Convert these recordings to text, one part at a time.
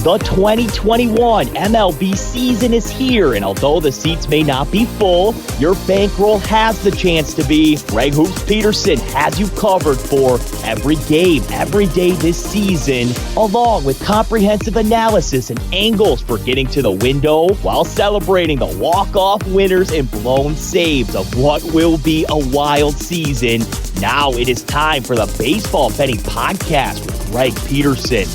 The 2021 MLB season is here, and although the seats may not be full, your bankroll has the chance to be. Greg Hoops Peterson has you covered for every game, every day this season, along with comprehensive analysis and angles for getting to the window while celebrating the walk-off winners and blown saves of what will be a wild season. Now it is time for the Baseball Betting Podcast with Greg Peterson.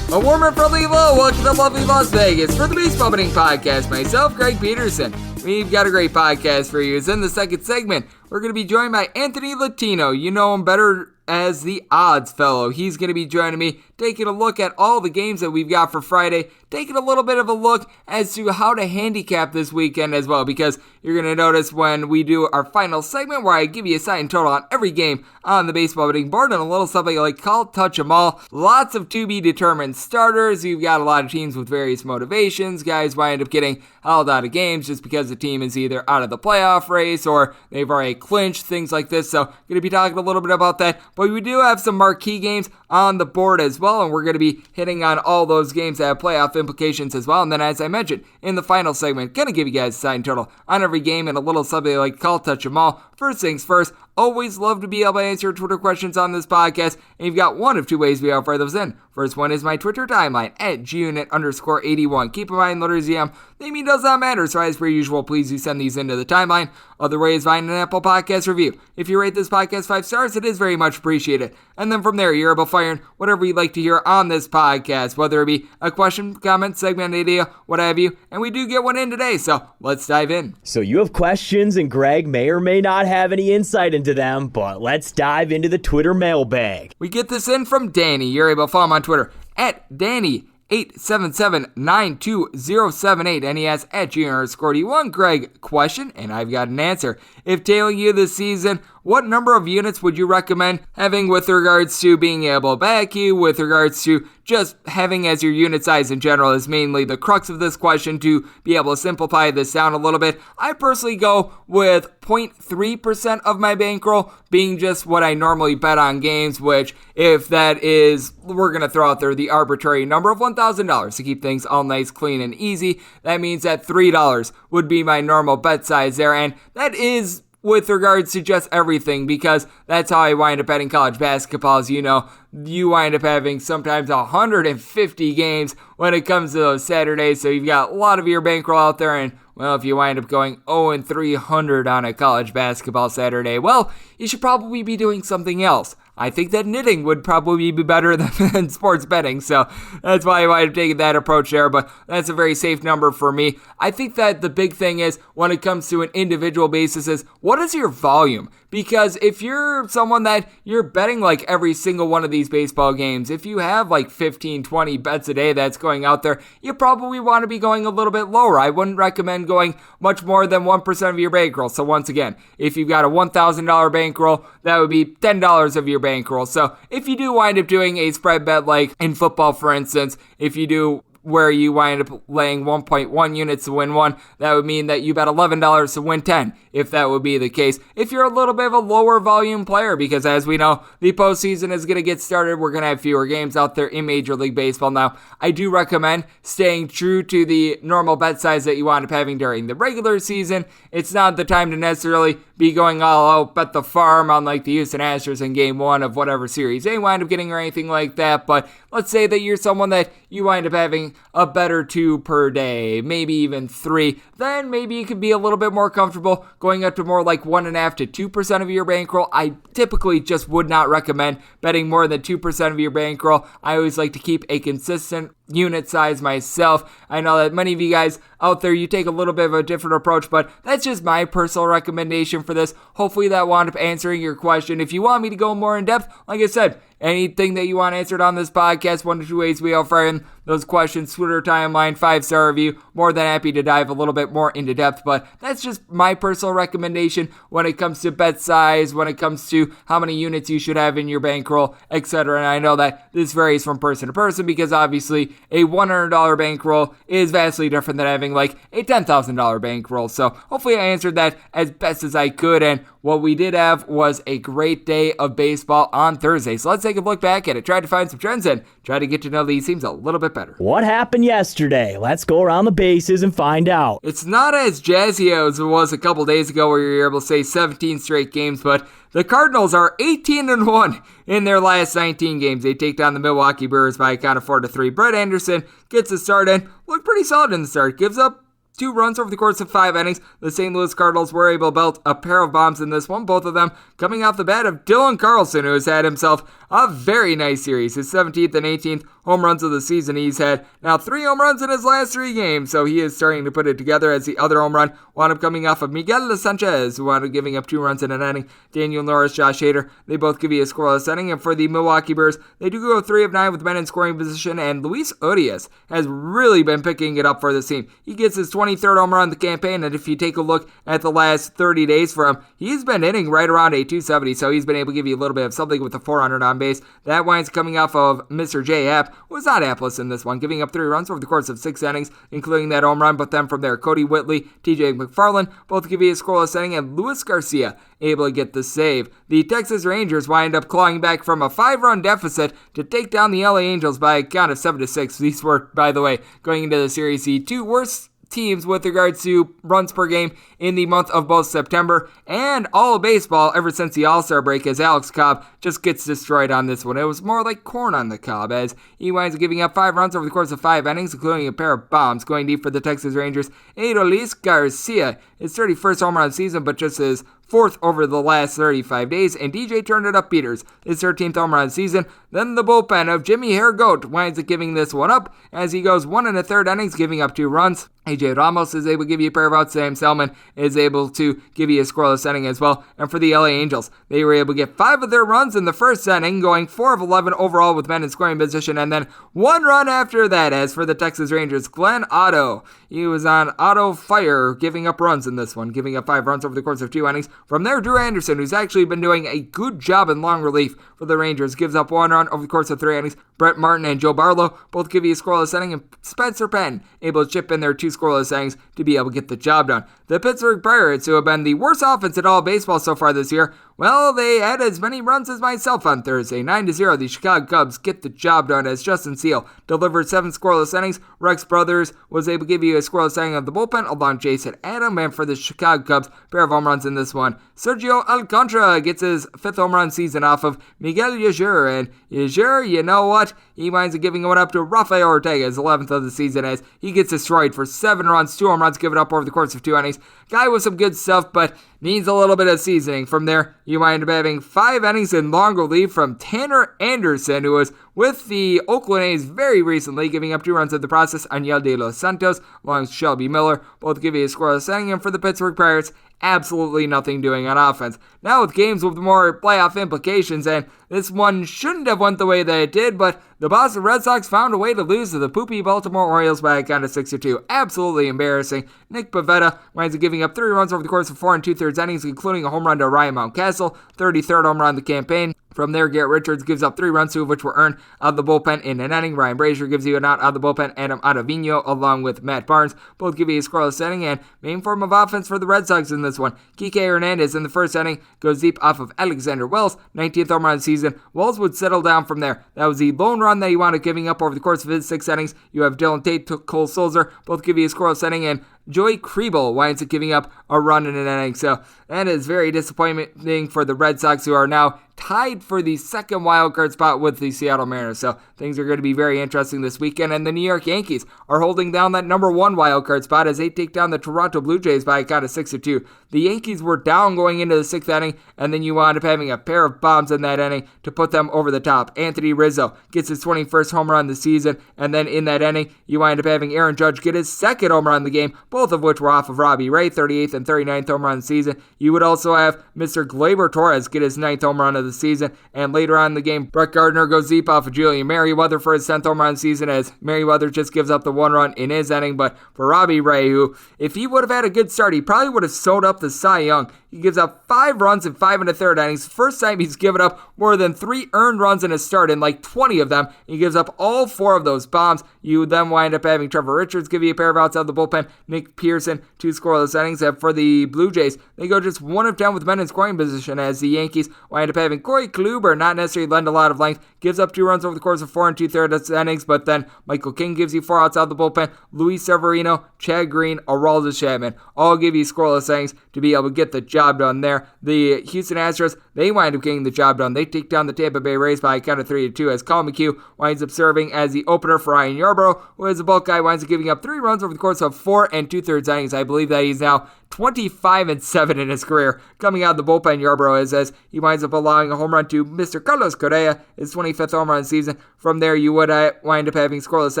A warm and friendly hello, welcome to lovely Las Vegas for the Baseball Betting Podcast. Myself, Greg Peterson. We've got a great podcast for you. It's in the second segment. We're going to be joined by Anthony Latino. You know him better as the odds fellow. He's going to be joining me, taking a look at all the games that we've got for Friday, taking a little bit of a look as to how to handicap this weekend as well, because you're going to notice when we do our final segment where I give you a side and total on every game on the baseball betting board and a little something like call touch 'em all. Lots of to be determined starters. You've got a lot of teams with various motivations. Guys wind up getting held out of games just because the team is either out of the playoff race or they've already clinched, things like this. So going to be talking a little bit about that. But we do have some marquee games on the board as well, and we're going to be hitting on all those games that have playoff implications as well. And then, as I mentioned in the final segment, going to give you guys a sign total on every game and a little something like call touch 'em all. First things first, always love to be able to answer Twitter questions on this podcast, and you've got one of two ways we offer those in. First one is my Twitter timeline at gunit_81. Keep in mind, letters EM, naming does not matter, so as per usual, please do send these into the timeline. Other way is find an Apple Podcast review. If you rate this podcast 5 stars, it is very much appreciated. And then from there, you're able to fire in whatever you'd like to hear on this podcast, whether it be a question, comment, segment, idea, what have you. And we do get one in today, so let's dive in. So you have questions, and Greg may or may not have any insight into them, but let's dive into the Twitter mailbag. We get this in from Danny. You're able to follow him on Twitter at Danny877-92078, and he asks at G_D1, Greg, question, and I've got an answer. If tailing you this season, what number of units would you recommend having with regards to being able to back you, with regards to just having as your unit size in general is mainly the crux of this question to be able to simplify this down a little bit. I personally go with 0.3% of my bankroll being just what I normally bet on games, which if that is, we're going to throw out there the arbitrary number of $1,000 to keep things all nice, clean, and easy. That means that $3 would be my normal bet size there, and that is with regards to just everything, because that's how I wind up betting college basketball. As you know, you wind up having sometimes 150 games when it comes to those Saturdays, so you've got a lot of your bankroll out there, and well, if you wind up going 0-300 on a college basketball Saturday, well, you should probably be doing something else. I think that knitting would probably be better than sports betting, so that's why I might have taken that approach there, but that's a very safe number for me. I think that the big thing is, when it comes to an individual basis, is what is your volume? Because if you're someone that you're betting like every single one of these baseball games, if you have like 15, 20 bets a day that's going out there, you probably want to be going a little bit lower. I wouldn't recommend going much more than 1% of your bankroll. So once again, if you've got a $1,000 bankroll, that would be $10 of your bankroll. So if you do wind up doing a spread bet like in football, for instance, if you do where you wind up laying 1.1 units to win one, that would mean that you bet $11 to win 10, if that would be the case. If you're a little bit of a lower volume player, because as we know, the postseason is going to get started, we're going to have fewer games out there in Major League Baseball. Now, I do recommend staying true to the normal bet size that you wind up having during the regular season. It's not the time to necessarily be going all out, bet the farm on like the Houston Astros in game one of whatever series they wind up getting or anything like that. But let's say that you're someone that you wind up having a better 2 per day, maybe even 3, then maybe you could be a little bit more comfortable going up to more like 1.5% to 2% of your bankroll. I typically just would not recommend betting more than 2% of your bankroll. I always like to keep a consistent unit size myself. I know that many of you guys out there, you take a little bit of a different approach, but that's just my personal recommendation for this. Hopefully that wound up answering your question. If you want me to go more in depth, like I said, anything that you want answered on this podcast, 1 to 2 ways we offer in those questions, Twitter timeline, 5-star review. More than happy to dive a little bit more into depth, but that's just my personal recommendation when it comes to bet size, when it comes to how many units you should have in your bankroll, etc. And I know that this varies from person to person because obviously a $100 bankroll is vastly different than having like a $10,000 bankroll. So hopefully I answered that as best as I could, and what we did have was a great day of baseball on Thursday. So let's take a look back at it, try to find some trends, and try to get to know these teams a little bit better. What happened yesterday? Let's go around the bases and find out. It's not as jazzy as it was a couple days ago where you were able to say 17 straight games, but the Cardinals are 18-1 in their last 19 games. They take down the Milwaukee Brewers by a count of 4-3. Brett Anderson gets a start and looked pretty solid in the start. Gives up 2 runs over the course of 5 innings. The St. Louis Cardinals were able to belt a pair of bombs in this one, both of them coming off the bat of Dylan Carlson, who has had himself a very nice series. His 17th and 18th home runs of the season. He's had now 3 home runs in his last 3 games, so he is starting to put it together, as the other home run wound up coming off of Miguel Sanchez, who wound up giving up 2 runs in an inning. Daniel Norris, Josh Hader, they both give you a scoreless inning, and for the Milwaukee Brewers, they do go 3 of 9 with men in scoring position, and Luis Urias has really been picking it up for this team. He gets his 23rd home run of the campaign, and if you take a look at the last 30 days for him, he's been hitting right around a 270, so he's been able to give you a little bit of something with the 400 on base. That winds coming off of Mr. J. Happ, who was not hapless in this one, giving up 3 runs over the course of 6 innings, including that home run, but then from there, Cody Whitley, TJ McFarland, both give you a scoreless inning, and Luis Garcia able to get the save. The Texas Rangers wind up clawing back from a 5-run deficit to take down the LA Angels by a count of 7-6. These were, by the way, going into the series, the 2 worst teams with regards to runs per game in the month of both September and all of baseball ever since the All-Star break, as Alex Cobb just gets destroyed on this one. It was more like corn on the cob, as he winds up giving up 5 runs over the course of 5 innings, including a pair of bombs. Going deep for the Texas Rangers, Luis Garcia, his 31st home run season, but just his 4th over the last 35 days, and DJ Turned It Up Peters, his 13th home run season. Then the bullpen of Jimmy Hergoat winds up giving this one up, as he goes 1 1/3 innings, giving up 2 runs. AJ Ramos is able to give you a pair of outs. Sam Selman is able to give you a scoreless inning as well. And for the LA Angels, they were able to get 5 of their runs in the first inning, going 4 of 11 overall with men in scoring position, and then 1 run after that. As for the Texas Rangers, Glenn Otto, he was on auto fire, giving up runs in this one, giving up 5 runs over the course of 2 innings. From there, Drew Anderson, who's actually been doing a good job in long relief for the Rangers, gives up 1 run over the course of 3 innings. Brett Martin and Joe Barlow both give you a scoreless inning, and Spencer Penn able to chip in their 2 scoreless innings to be able to get the job done. The Pittsburgh Pirates, who have been the worst offense in all baseball so far this year, well, they had as many runs as myself on Thursday. 9-0, the Chicago Cubs get the job done, as Justin Seal delivered 7 scoreless innings. Rex Brothers was able to give you a scoreless inning of the bullpen along Jason Adam, and for the Chicago Cubs, pair of home runs in this one. Sergio Alcantara gets his 5th home run season off of Miguel Yajur, and Yajur, you know what? He winds up giving one up to Rafael Ortega, his 11th of the season, as he gets destroyed for 7 runs, 2 home runs given up over the course of 2 innings. Guy with some good stuff, but needs a little bit of seasoning. From there, you wind up having 5 innings in long relief from Tanner Anderson, who was with the Oakland A's very recently, giving up 2 runs in the process. Aniel de los Santos, along with Shelby Miller, both give you a scoreless inning, and for the Pittsburgh Pirates, absolutely nothing doing on offense. Now with games with more playoff implications, and this one shouldn't have went the way that it did, but the Boston Red Sox found a way to lose to the poopy Baltimore Orioles by a count of 6-2. Absolutely embarrassing. Nick Pivetta winds up giving up 3 runs over the course of 4 2/3 innings, including a home run to Ryan Mountcastle, 33rd home run of the campaign. From there, Garrett Richards gives up 3 runs, 2 of which were earned out of the bullpen in an inning. Ryan Brazier gives you an out of the bullpen. Adam Ottavino, along with Matt Barnes, both give you a scoreless inning. And main form of offense for the Red Sox in this one, Kike Hernandez in the first inning goes deep off of Alexander Wells, 19th home run of the season. Wells would settle down from there. That was the lone run that he wound up giving up over the course of his 6 innings. You have Dylan Tate, Cole Sulzer, both give you a scoreless inning, and Joey Kriebel winds up giving up a run in an inning. So that is very disappointing for the Red Sox, who are now tied for the second wildcard spot with the Seattle Mariners. So things are going to be very interesting this weekend. And the New York Yankees are holding down that number 1 wildcard spot as they take down the Toronto Blue Jays by a count of 6-2. The Yankees were down going into the 6th inning, and then you wound up having a pair of bombs in that inning to put them over the top. Anthony Rizzo gets his 21st home run of the season, and then in that inning, you wind up having Aaron Judge get his 2nd home run of the game, both of which were off of Robbie Ray, 38th and 39th home run of the season. You would also have Mr. Gleyber Torres get his 9th home run of the season, and later on in the game, Brett Gardner goes deep off of Julian Merriweather for his 10th home run of the season, as Merriweather just gives up the 1 run in his inning. But for Robbie Ray, who, if he would have had a good start, he probably would have sewed up the Cy Young. He gives up 5 runs in 5 1/3 innings. First time he's given up more than 3 earned runs in a start, in like 20 of them. He gives up all 4 of those bombs. You then wind up having Trevor Richards give you a pair of outs out of the bullpen. Nick Pearson, 2 scoreless innings. And for the Blue Jays, they go just 1 of 10 with men in scoring position, as the Yankees wind up having Corey Kluber not necessarily lend a lot of length. Gives up 2 runs over the course of 4 2/3 innings, but then Michael King gives you 4 outs out of the bullpen. Luis Severino, Chad Green, Aroldis Chapman all give you scoreless innings to be able to get the job done there. The Houston Astros, they wind up getting the job done. They take down the Tampa Bay Rays by a count of 3-2, as Colin McHugh winds up serving as the opener for Ryan Yarbrough, who is a bulk guy, winds up giving up 3 runs over the course of 4 2/3 innings. I believe that he's now 25-7 in his career. Coming out of the bullpen, Yarbrough is, as he winds up allowing a home run to Mr. Carlos Correa, his 25th home run season. From there, you would wind up having scoreless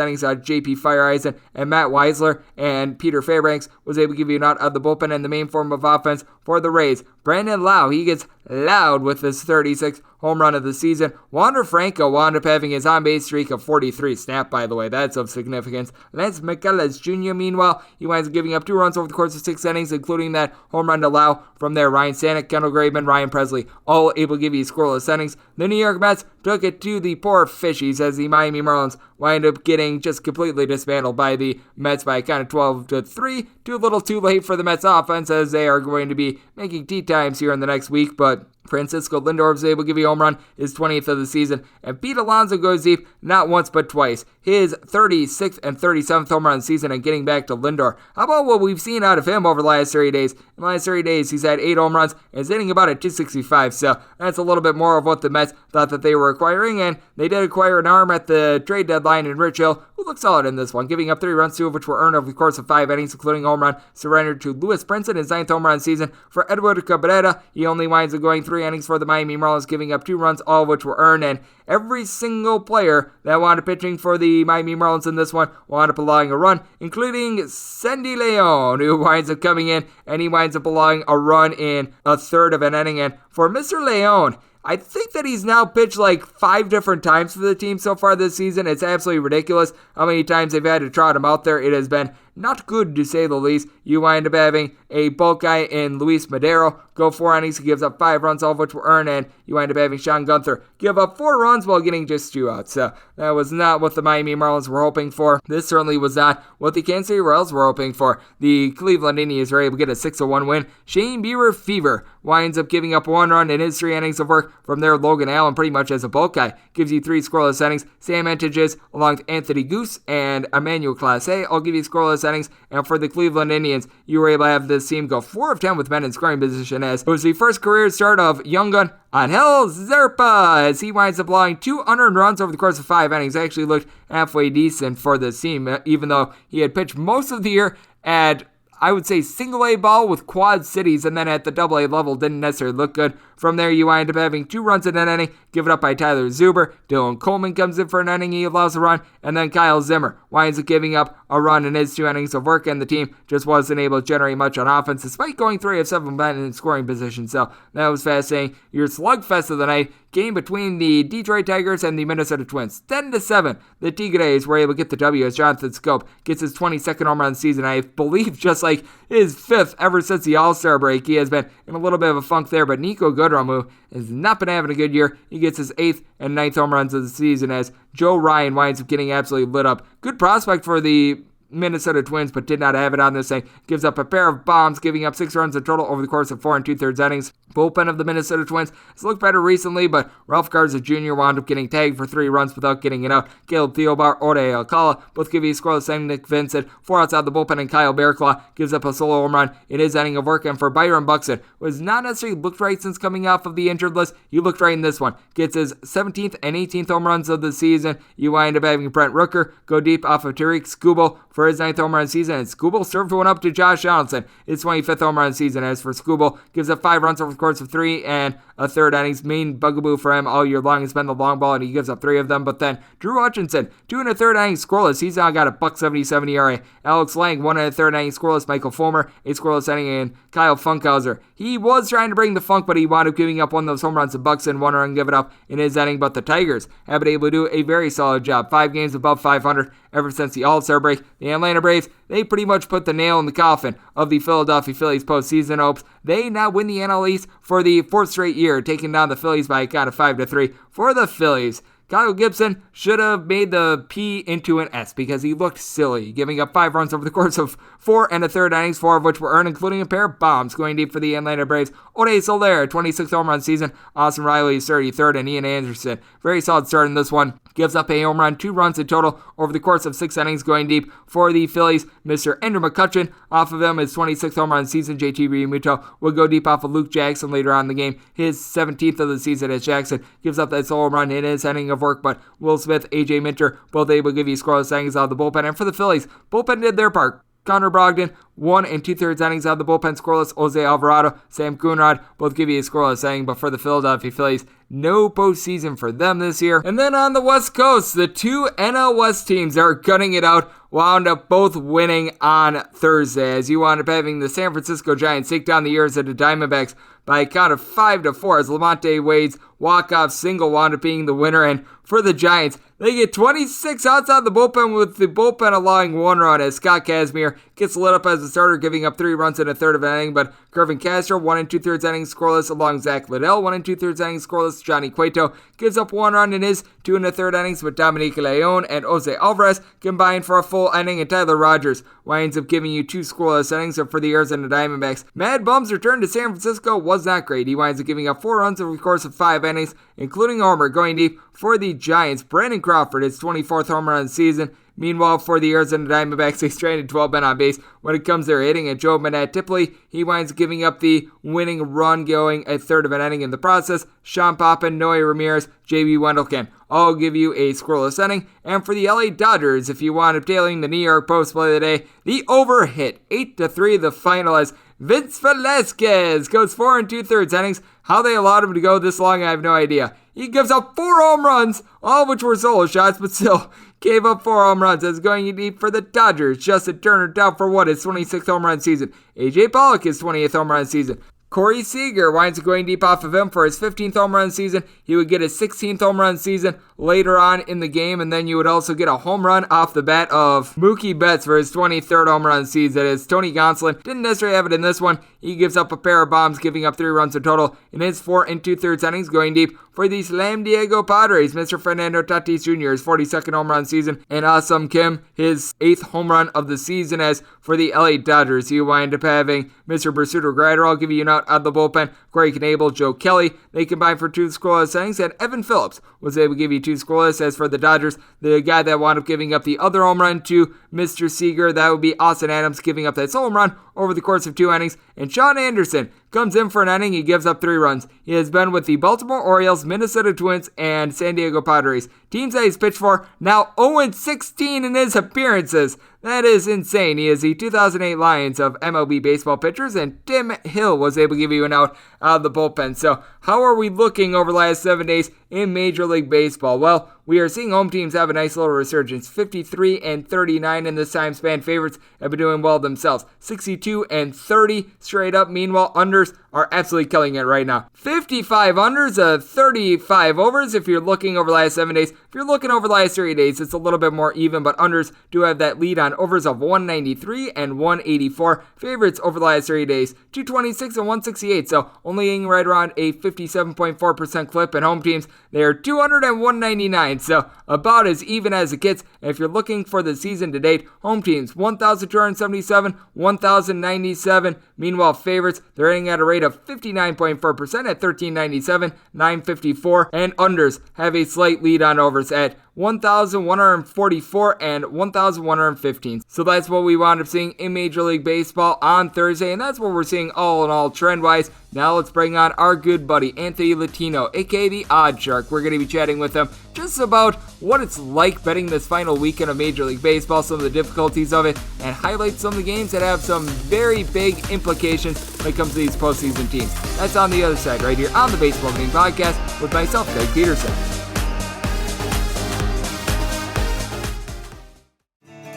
innings on J.P. Fireeisen and Matt Weisler, and Peter Fairbanks was able to give you an out of the bullpen in the main form of offense for the Rays. Brandon Lau, he gets loud with his 36th home run of the season. Wander Franco wound up having his on-base streak of 43 snap, by the way. That's of significance. Lance McCullers Jr., meanwhile, he winds up giving up 2 runs over the course of 6 innings, including that home run to Lau. From there, Ryan Stanek, Kendall Graveman, Ryan Presley, all able to give you scoreless innings. The New York Mets took it to the poor fishies, as the Miami Marlins wind up getting just completely dismantled by the Mets by a count of 12-3. Too little too late for the Mets offense, as they are going to be making tea times here in the next week, but Francisco Lindor was able to give you a home run, his 20th of the season, and Pete Alonso goes deep not once but twice. His 36th and 37th home run season, and getting back to Lindor. How about what we've seen out of him over the last 30 days? In the last 30 days, he's had 8 home runs and is hitting about a 265, so that's a little bit more of what the Mets thought that they were acquiring, and they did acquire an arm at the trade deadline in Rich Hill, who looked solid in this one, giving up 3 runs, 2 of which were earned over the course of 5 innings, including a home run surrendered to Lewis Brinson, his 9th home run season. For Edward Cabrera, he only winds up going 3 innings for the Miami Marlins, giving up 2 runs, all of which were earned, and every single player that wound up pitching for the Miami Marlins in this one wound up allowing a run, including Sandy Leon, who winds up coming in, and he winds up allowing a run in a third of an inning. And for Mr. Leon, I think that he's now pitched like 5 different times for the team so far this season. It's absolutely ridiculous how many times they've had to trot him out there. It has been not good, to say the least. You wind up having a bulk guy in Luis Madero go 4 innings. He gives up 5 runs, all of which were earned, and you wind up having Sean Gunther give up 4 runs while getting just 2 outs. So that was not what the Miami Marlins were hoping for. This certainly was not what the Kansas City Royals were hoping for. The Cleveland Indians were able to get a 6-1 win. Shane Bieber Fever winds up giving up 1 run in his 3 innings of work. From there, Logan Allen, pretty much as a bulk guy, gives you 3 scoreless innings. Sam Entages, along with Anthony Goose and Emmanuel Clase, all give you scoreless innings. And for the Cleveland Indians, you were able to have this team go 4 of 10 with men in scoring position, as it was the first career start of young gun Angel Zerpa, as he winds up allowing 2 unearned runs over the course of 5 innings. Actually looked halfway decent for this team, even though he had pitched most of the year at, I would say, single A ball with Quad Cities, and then at the double A level didn't necessarily look good. From there, you wind up having 2 runs in an inning, given up by Tyler Zuber. Dylan Coleman comes in for an inning, he allows a run, and then Kyle Zimmer winds up giving up a run in his 2 innings of work, and the team just wasn't able to generate much on offense, despite going 3 of 7 men in scoring position. So that was fascinating. Your slugfest of the night, game between the Detroit Tigers and the Minnesota Twins. 10-7, the Tigres were able to get the W, as Jonathan Scope gets his 22nd home run of the season. I believe just like his 5th ever since the All-Star break. He has been in a little bit of a funk there, but Nico Goodrum, who has not been having a good year, he gets his 8th and 9th home runs of the season, as Joe Ryan winds up getting absolutely lit up. Good prospect for the Minnesota Twins, but did not have it on this thing. Gives up a pair of bombs, giving up 6 runs in total over the course of 4 2/3 innings. Bullpen of the Minnesota Twins has looked better recently, but Ralph Garza Jr. wound up getting tagged for 3 runs without getting it out. Caleb Theobar, Ode Alcala both give you a scoreless inning. Nick Vincent, 4 outs out of the bullpen, and Kyle Bearclaw gives up a solo home run in his inning of work. And for Byron Buxton, who has not necessarily looked right since coming off of the injured list, he looked right in this one. Gets his 17th and 18th home runs of the season. You wind up having Brent Rooker go deep off of Tariq Skubal for his 9th home run season, and Skubal served one up to Josh Donaldson, his 25th home run season. As for Skubal, gives up 5 runs over the course of 3 and a third innings. Main bugaboo for him all year long has been the long ball, and he gives up 3 of them. But then Drew Hutchinson, 2 1/3 innings scoreless. He's now got a .177 ERA. Alex Lang, 1 1/3 innings scoreless. Michael Fulmer, a scoreless inning, and Kyle Funkhauser. He was trying to bring the funk, but he wound up giving up one of those home runs to Buxton, 1 run give it up in his inning. But the Tigers have been able to do a very solid job. 5 games above 500 ever since the All-Star break. They The Atlanta Braves, they pretty much put the nail in the coffin of the Philadelphia Phillies postseason hopes. They now win the NL East for the fourth straight year, taking down the Phillies by a count of 5-3 for the Phillies. Kyle Gibson should have made the P into an S because he looked silly, giving up 5 runs over the course of 4 1/3 innings, 4 of which were earned, including a pair of bombs going deep for the Atlanta Braves. Ode Soler, 26th home run season. Austin Riley's 33rd, and Ian Anderson, very solid start in this one. Gives up a home run, 2 runs in total over the course of 6 innings going deep for the Phillies. Mr. Andrew McCutchen, off of him, his 26th home run season. JT Realmuto will go deep off of Luke Jackson later on in the game. His 17th of the season as Jackson gives up that solo home run in his inning of work, but Will Smith, AJ Minter, both able to give you scoreless innings out of the bullpen. And for the Phillies, bullpen did their part. Connor Brogdon, 1 2/3 innings out of the bullpen, scoreless. Jose Alvarado, Sam Coonrod, both give you a scoreless inning, but for the Philadelphia Phillies, no postseason for them this year. And then on the West Coast, the 2 NL West teams that are gutting it out wound up both winning on Thursday, as you wound up having the San Francisco Giants take down the Arizona Diamondbacks by a count of 5-4, as Lamonte Wade's walk-off single wound up being the winner. And for the Giants, they get 26 outs out of the bullpen, with the bullpen allowing 1 run, as Scott Kazmir gets lit up as a starter, giving up 3 runs in a third of an inning. But Gervin Castro, 1 2/3 innings scoreless, along Zach Liddell, 1 2/3 innings scoreless. Johnny Cueto gives up 1 run in his 2 1/3 innings, with Dominique Leon and Jose Alvarez combined for a full inning, and Tyler Rogers winds up giving you 2 scoreless innings. So for the Arizona Diamondbacks, Mad Bum's return to San Francisco was not great. He winds up giving up 4 runs over the course of 5 innings, including a homer. Going deep for the Giants, Brandon Crawford, his 24th home run of the season. Meanwhile, for the Arizona Diamondbacks, they stranded 12 men on base when it comes to their hitting. And Joe Manette-Tipley, he winds up giving up the winning run, going a third of an inning in the process. Sean Poppin, Noe Ramirez, J.B. Wendelken all give you a scoreless inning. And for the LA Dodgers, if you want up tailing the New York Post play of the day, the over hit 8-3 the final, as Vince Velasquez goes 4 2/3 innings. How they allowed him to go this long, I have no idea. He gives up 4 home runs, all of which were solo shots, but still gave up 4 home runs. As going deep for the Dodgers, Justin Turner down for his 26th home run season. AJ Pollock, his 20th home run season. Corey Seager winds up going deep off of him for his 15th home run season. He would get his 16th home run season later on in the game, and then you would also get a home run off the bat of Mookie Betts for his 23rd home run season. As Tony Gonsolin didn't necessarily have it in this one. He gives up a pair of bombs, giving up 3 runs in total in his 4 2/3 innings. Going deep for the Slam Diego Padres, Mr. Fernando Tatis Jr., his 42nd home run season, and Ah-Sum Kim, his 8th home run of the season. As for the LA Dodgers, you wind up having Mr. Bersuto Graterol give you an out of the bullpen. Corey Knebel, Joe Kelly, they combined for 2 scoreless innings, and Evan Phillips was able to give you 2 scoreless. As for the Dodgers, the guy that wound up giving up the other home run to Mr. Seager, that would be Austin Adams, giving up that solo home run over the course of 2 innings. And Sean Anderson comes in for an inning. He gives up 3 runs. He has been with the Baltimore Orioles, Minnesota Twins, and San Diego Padres, teams that he's pitched for, now 0-16 in his appearances. That is insane. He is the 2008 Lions of MLB baseball pitchers, and Tim Hill was able to give you an out of the bullpen. So how are we looking over the last 7 days in Major League Baseball? Well, we are seeing home teams have a nice little resurgence. 53-39 in this time span. Favorites have been doing well themselves. 62-30 straight up. Meanwhile, unders are absolutely killing it right now. 55 unders, 35 overs if you're looking over the last 7 days. If you're looking over the last 3 days, it's a little bit more even, but unders do have that lead on overs of 193 and 184. Favorites over the last 3 days, 226 and 168, so only hitting right around a 57.4% clip. And home teams, they are 200 and 199, so about as even as it gets. And if you're looking for the season to date, home teams 1,277, 1,097. Meanwhile, favorites, they're hitting at a rate of 59.4% at 1,397, 954, and unders have a slight lead on overs at 1,144 and 1,115. So that's what we wound up seeing in Major League Baseball on Thursday, and that's what we're seeing all in all trend-wise. Now let's bring on our good buddy, Anthony Latino, aka the Odd Shark. We're going to be chatting with him just about what it's like betting this final weekend of Major League Baseball, some of the difficulties of it, and highlight some of the games that have some very big implications when it comes to these postseason teams. That's on the other side, right here on the Baseball Game Podcast with myself, Greg Peterson.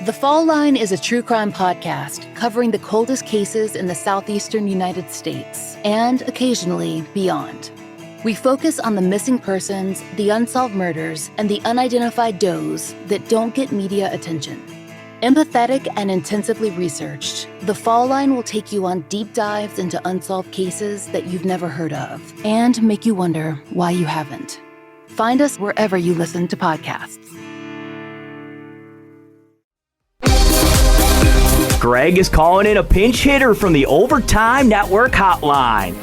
The Fall Line is a true crime podcast covering the coldest cases in the southeastern United States and occasionally beyond. We focus on the missing persons, the unsolved murders, and the unidentified does that don't get media attention. Empathetic and intensively researched, The Fall Line will take you on deep dives into unsolved cases that you've never heard of and make you wonder why you haven't. Find us wherever you listen to podcasts. Greg is calling in a pinch hitter from the Overtime Network hotline.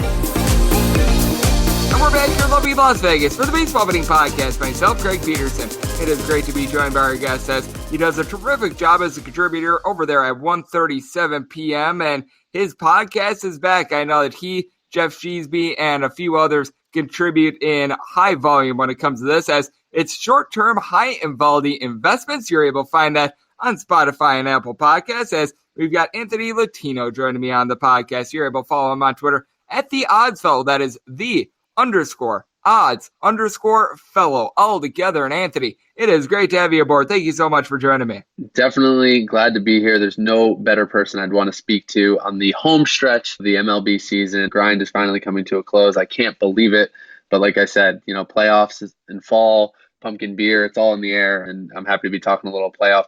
And we're back here in lovely Las Vegas for the Baseball Betting Podcast. Myself, Greg Peterson. It is great to be joined by our guest as he does a terrific job as a contributor over there at 1:37 p.m. And his podcast is back. I know that he, Jeff Sheesby, and a few others contribute in high volume when it comes to this, as it's short-term, high-involvement investments. You're able to find that on Spotify and Apple Podcasts, as we've got Anthony Latino joining me on the podcast. You're able to follow him on Twitter at the Odds Fellow. That is _odds_fellow all together. And Anthony, it is great to have you aboard. Thank you so much for joining me. Definitely glad to be here. There's no better person I'd want to speak to on the home stretch of the MLB season. Grind is finally coming to a close. I can't believe it. But like I said, playoffs in fall, pumpkin beer, it's all in the air. And I'm happy to be talking a little playoff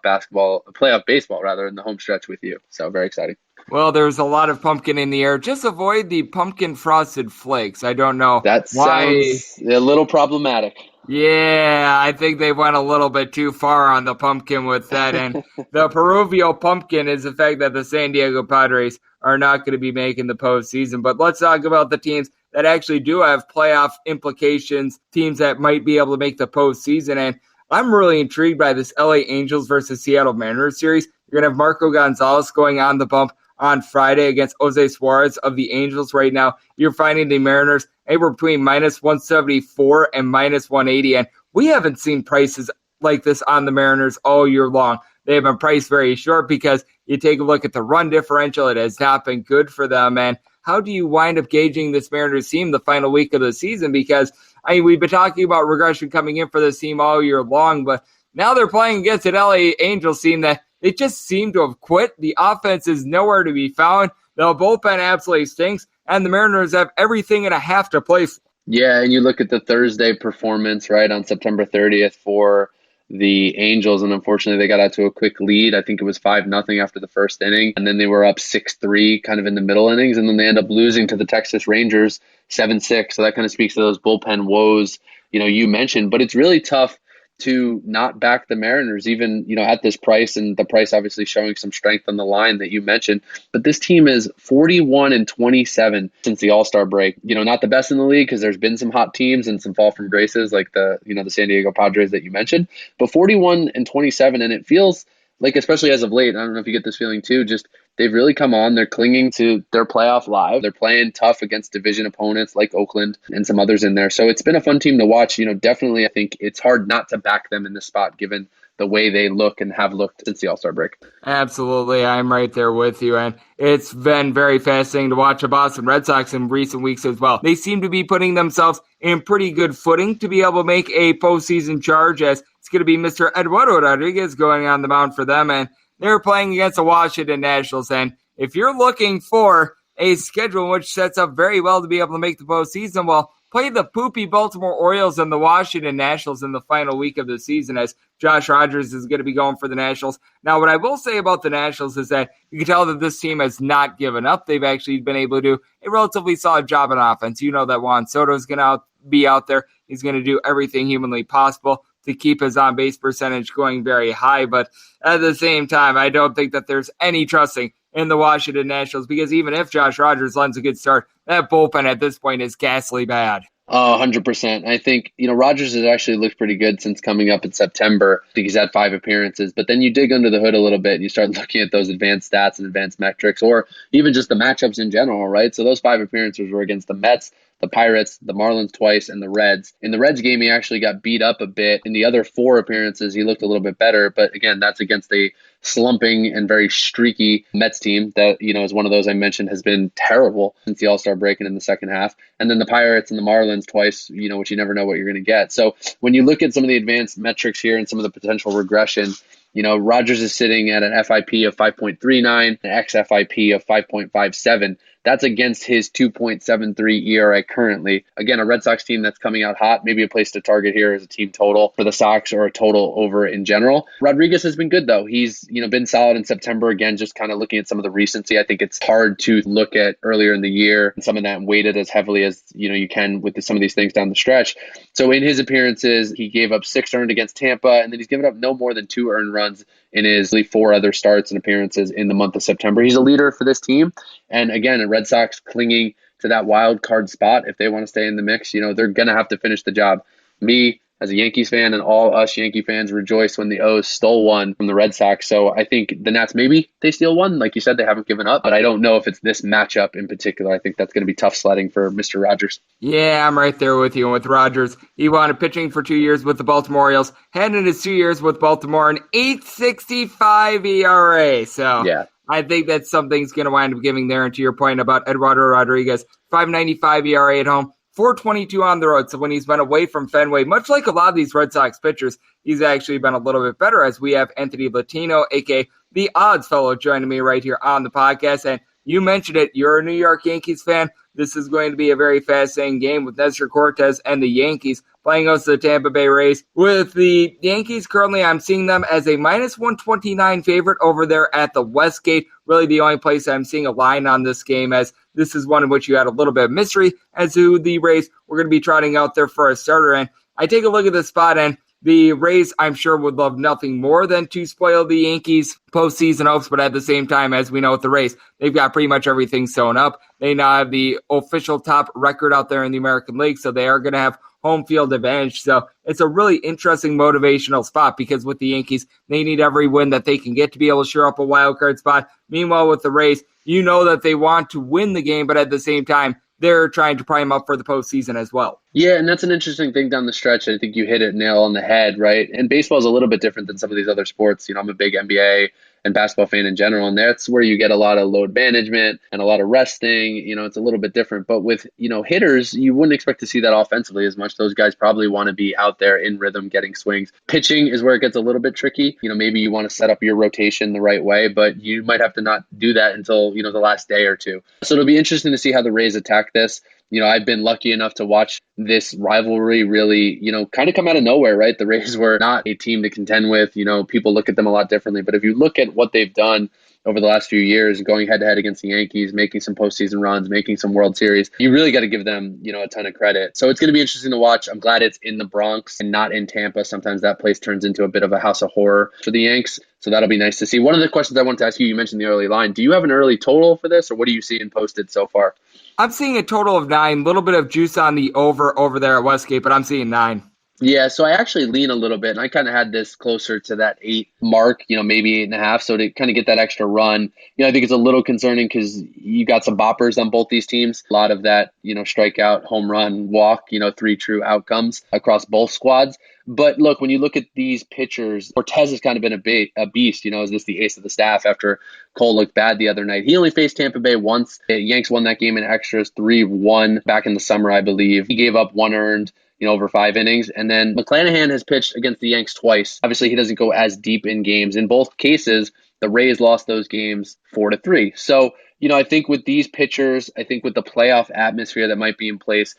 baseball rather, in the home stretch with you. So very exciting. Well, there's a lot of pumpkin in the air. Just avoid the pumpkin frosted flakes. I don't know. That sounds a little problematic. Yeah, I think they went a little bit too far on the pumpkin with that. And the Peruvial pumpkin is the fact that the San Diego Padres are not going to be making the postseason. But let's talk about the teams that actually do have playoff implications, teams that might be able to make the postseason. And I'm really intrigued by this LA Angels versus Seattle Mariners series. You're going to have Marco Gonzalez going on the bump on Friday against Jose Suarez of the Angels. Right now, you're finding the Mariners anywhere between minus 174 and minus 180. And we haven't seen prices like this on the Mariners all year long. They have been priced very short because you take a look at the run differential. It has not been good for them. And how do you wind up gauging this Mariners team the final week of the season? Because, we've been talking about regression coming in for this team all year long, but now they're playing against an LA Angels team that they just seem to have quit. The offense is nowhere to be found. The bullpen absolutely stinks, and the Mariners have everything and a half to play for. Yeah, and you look at the Thursday performance, right, on September 30th for the Angels, and unfortunately they got out to a quick lead. I think it was 5-0 after the first inning, and then they were up 6-3 kind of in the middle innings, and then they end up losing to the Texas Rangers 7-6. So that kind of speaks to those bullpen woes, you mentioned. But it's really tough to not back the Mariners, even, at this price, and the price obviously showing some strength on the line that you mentioned. But this team is 41-27 since the All-Star break. Not the best in the league because there's been some hot teams and some fall from graces like the San Diego Padres that you mentioned. But 41-27, and it feels like, especially as of late, I don't know if you get this feeling too, just they've really come on. They're clinging to their playoff live. They're playing tough against division opponents like Oakland and some others in there. So it's been a fun team to watch. Definitely I think it's hard not to back them in this spot given the way they look and have looked since the All-Star break. Absolutely. I'm right there with you. And it's been very fascinating to watch the Boston Red Sox in recent weeks as well. They seem to be putting themselves in pretty good footing to be able to make a postseason charge, as it's going to be Mr. Eduardo Rodriguez going on the mound for them. And they're playing against the Washington Nationals. And if you're looking for a schedule which sets up very well to be able to make the postseason, well, play the poopy Baltimore Orioles and the Washington Nationals in the final week of the season, as Josh Rogers is going to be going for the Nationals. Now, what I will say about the Nationals is that you can tell that this team has not given up. They've actually been able to do a relatively solid job on offense. You know that Juan Soto is going to be out there. He's going to do everything humanly possible to keep his on-base percentage going very high. But at the same time, I don't think that there's any trusting in the Washington Nationals, because even if Josh Rogers lends a good start, that bullpen at this point is ghastly bad. 100%. I think, Rogers has actually looked pretty good since coming up in September. I think he's had 5 appearances, but then you dig under the hood a little bit and you start looking at those advanced stats and advanced metrics, or even just the matchups in general, right? So those 5 appearances were against the Mets, the Pirates, the Marlins twice, and the Reds. In the Reds game, he actually got beat up a bit. In the other 4 appearances, he looked a little bit better. But again, that's against a slumping and very streaky Mets team that, is one of those I mentioned has been terrible since the All-Star break and in the second half. And then the Pirates and the Marlins twice, which you never know what you're going to get. So when you look at some of the advanced metrics here and some of the potential regression, Rogers is sitting at an FIP of 5.39, an XFIP of 5.57. That's against his 2.73 ERA currently. Again, a Red Sox team that's coming out hot. Maybe a place to target here is a team total for the Sox or a total over in general. Rodriguez has been good though. He's been solid in September. Again, just kind of looking at some of the recency. I think it's hard to look at earlier in the year and some of that weighted as heavily as you can with some of these things down the stretch. So in his appearances, he gave up 6 earned against Tampa, and then he's given up no more than 2 earned runs in his 4 other starts and appearances in the month of September. He's a leader for this team. And again, a Red Sox clinging to that wild card spot. If they want to stay in the mix, they're going to have to finish the job. Me, as a Yankees fan, and all us Yankee fans rejoice when the O's stole one from the Red Sox. So I think the Nats, maybe they steal one. Like you said, they haven't given up, but I don't know if it's this matchup in particular. I think that's going to be tough sledding for Mr. Rogers. Yeah, I'm right there with you. And with Rogers, he wanted pitching for 2 years with the Baltimore Orioles, had in his 2 years with Baltimore an 8.65 ERA. So yeah, I think that something's going to wind up giving there. And to your point about Eduardo Rodriguez, 5.95 ERA at home, 4.22 on the road. So when he's been away from Fenway, much like a lot of these Red Sox pitchers, he's actually been a little bit better, as we have Anthony Latino, a.k.a. the Odds Fellow, joining me right here on the podcast. And you mentioned it, you're a New York Yankees fan. This is going to be a very fascinating game with Nestor Cortes and the Yankees playing against the Tampa Bay Rays. With the Yankees, currently I'm seeing them as a minus 129 favorite over there at the Westgate. Really the only place I'm seeing a line on this game, as this is one in which you had a little bit of mystery as to the Rays were going to be trotting out there for a starter. And I take a look at this spot, and the Rays, I'm sure, would love nothing more than to spoil the Yankees' postseason hopes, but at the same time, as we know with the Rays, they've got pretty much everything sewn up. They now have the official top record out there in the American League, so they are going to have home field advantage. So it's a really interesting motivational spot, because with the Yankees, they need every win that they can get to be able to shore up a wild card spot. Meanwhile, with the Rays, you know that they want to win the game, but at the same time, they're trying to prime up for the postseason as well. Yeah, and that's an interesting thing down the stretch. I think you hit it nail on the head, right? And baseball is a little bit different than some of these other sports. I'm a big NBA and basketball fan in general, and that's where you get a lot of load management and a lot of resting. It's a little bit different. But with, hitters, you wouldn't expect to see that offensively as much. Those guys probably want to be out there in rhythm, getting swings. Pitching is where it gets a little bit tricky. Maybe you want to set up your rotation the right way, but you might have to not do that until, the last day or two. So it'll be interesting to see how the Rays attack this. I've been lucky enough to watch this rivalry really, kind of come out of nowhere, right? The Rays were not a team to contend with. People look at them a lot differently. But if you look at what they've done over the last few years, going head-to-head against the Yankees, making some postseason runs, making some World Series, you really got to give them, a ton of credit. So it's going to be interesting to watch. I'm glad it's in the Bronx and not in Tampa. Sometimes that place turns into a bit of a house of horror for the Yanks. So that'll be nice to see. One of the questions I wanted to ask you, you mentioned the early line. Do you have an early total for this, or what are you seeing posted so far? I'm seeing a total of 9, a little bit of juice on the over there at Westgate, but I'm seeing 9. Yeah, so I actually lean a little bit, and I kind of had this closer to that 8 mark, maybe 8.5. So to kind of get that extra run, I think it's a little concerning because you got some boppers on both these teams. A lot of that, strikeout, home run, walk, 3 true outcomes across both squads. But look, when you look at these pitchers, Cortes has kind of been a beast. Is this the ace of the staff after Cole looked bad the other night? He only faced Tampa Bay once. The Yanks won that game in extras 3-1 back in the summer, I believe. He gave up 1 earned, over 5 innings. And then McClanahan has pitched against the Yanks twice. Obviously, he doesn't go as deep in games. In both cases, the Rays lost those games 4-3. So, I think with these pitchers, I think with the playoff atmosphere that might be in place,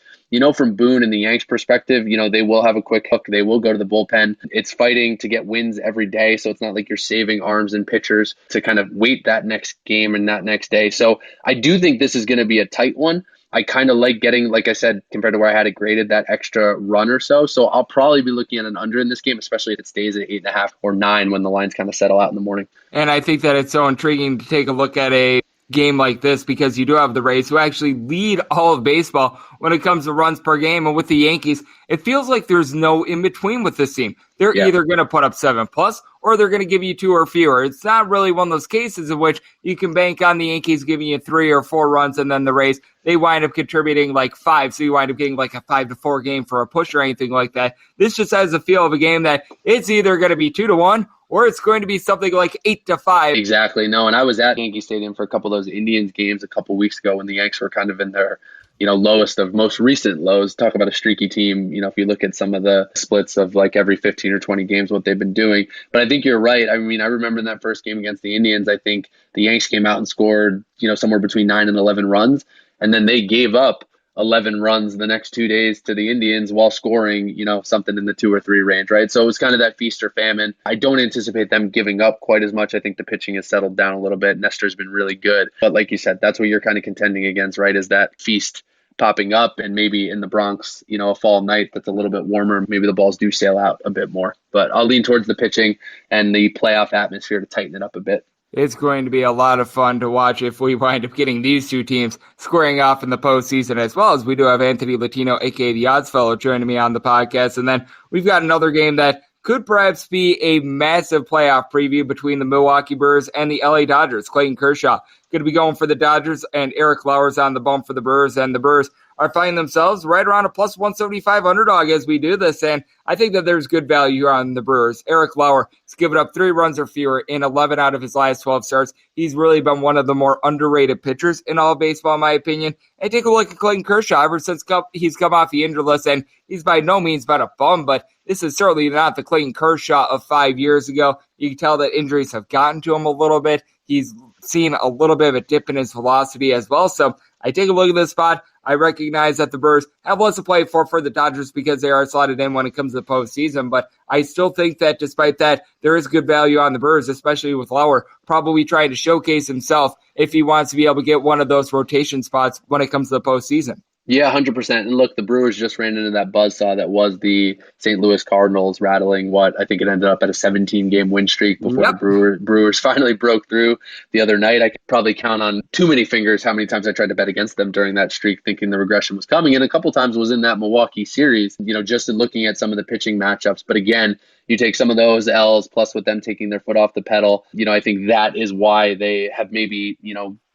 from Boone and the Yanks perspective, they will have a quick hook. They will go to the bullpen. It's fighting to get wins every day. So it's not like you're saving arms and pitchers to kind of wait that next game and that next day. So I do think this is going to be a tight one. I kind of like getting, like I said, compared to where I had it graded, that extra run or so. So I'll probably be looking at an under in this game, especially if it stays at 8.5 or 9 when the lines kind of settle out in the morning. And I think that it's so intriguing to take a look at a game like this, because you do have the Rays who actually lead all of baseball when it comes to runs per game. And with the Yankees, it feels like there's no in between with this team. They're either going to put up 7+ or they're going to give you 2 or fewer. It's not really one of those cases in which you can bank on the Yankees giving you 3 or 4 runs, and then the Rays, they wind up contributing like 5. So you wind up getting like a 5-4 game for a push or anything like that. This just has a feel of a game that it's either going to be 2-1 or it's going to be something like 8-5. Exactly. No, and I was at Yankee Stadium for a couple of those Indians games a couple weeks ago when the Yanks were kind of in their lowest of most recent lows. Talk about a streaky team, if you look at some of the splits of like every 15 or 20 games, what they've been doing. But I think you're right. I mean, I remember in that first game against the Indians, I think the Yanks came out and scored, somewhere between 9 and 11 runs. And then they gave up 11 runs the next 2 days to the Indians while scoring, something in the 2 or 3 range, right? So it was kind of that feast or famine. I don't anticipate them giving up quite as much. I think the pitching has settled down a little bit. Nestor's been really good. But like you said, that's what you're kind of contending against, right? Is that feast popping up, and maybe in the Bronx, a fall night that's a little bit warmer, maybe the balls do sail out a bit more. But I'll lean towards the pitching and the playoff atmosphere to tighten it up a bit. It's going to be a lot of fun to watch if we wind up getting these two teams squaring off in the postseason, as well as we do have Anthony Latino, aka the Odds Fellow, joining me on the podcast. And then we've got another game that could perhaps be a massive playoff preview between the Milwaukee Brewers and the LA Dodgers. Clayton Kershaw going to be going for the Dodgers, and Eric Lauer's on the bump for the Brewers, and the Brewers are finding themselves right around a plus 175 underdog as we do this, and I think that there's good value on the Brewers. Eric Lauer has given up 3 runs or fewer in 11 out of his last 12 starts. He's really been one of the more underrated pitchers in all of baseball, in my opinion. And take a look at Clayton Kershaw. Ever since he's come off the injured list, and he's by no means been a bum, but this is certainly not the Clayton Kershaw of 5 years ago. You can tell that injuries have gotten to him a little bit. He's seen a little bit of a dip in his velocity as well. So I take a look at this spot. I recognize that the Brewers have less to play for the Dodgers because they are slotted in when it comes to the postseason, but I still think that despite that, there is good value on the Brewers, especially with Lauer probably trying to showcase himself if he wants to be able to get one of those rotation spots when it comes to the postseason. Yeah, 100%. And look, the Brewers just ran into that buzzsaw that was the St. Louis Cardinals rattling I think it ended up at a 17-game win streak before the Brewers finally broke through the other night. I could probably count on too many fingers how many times I tried to bet against them during that streak, thinking the regression was coming. And a couple times was in that Milwaukee series, just in looking at some of the pitching matchups. But again, you take some of those L's plus with them taking their foot off the pedal. I think that is why they have maybe,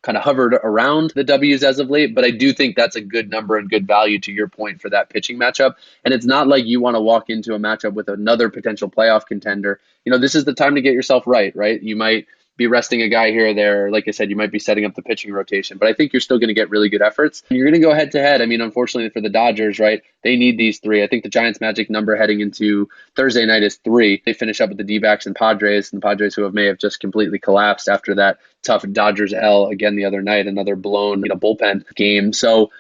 kind of hovered around the W's as of late, but I do think that's a good number and good value to your point for that pitching matchup. And it's not like you want to walk into a matchup with another potential playoff contender. This is the time to get yourself right? You might be resting a guy here or there. Like I said, you might be setting up the pitching rotation, but I think you're still going to get really good efforts. You're going to go head to head. I mean, unfortunately for the Dodgers, right? They need these 3. I think the Giants' magic number heading into Thursday night is 3. They finish up with the D-backs and Padres who may have just completely collapsed after that tough Dodgers L again the other night, another blown bullpen game. So,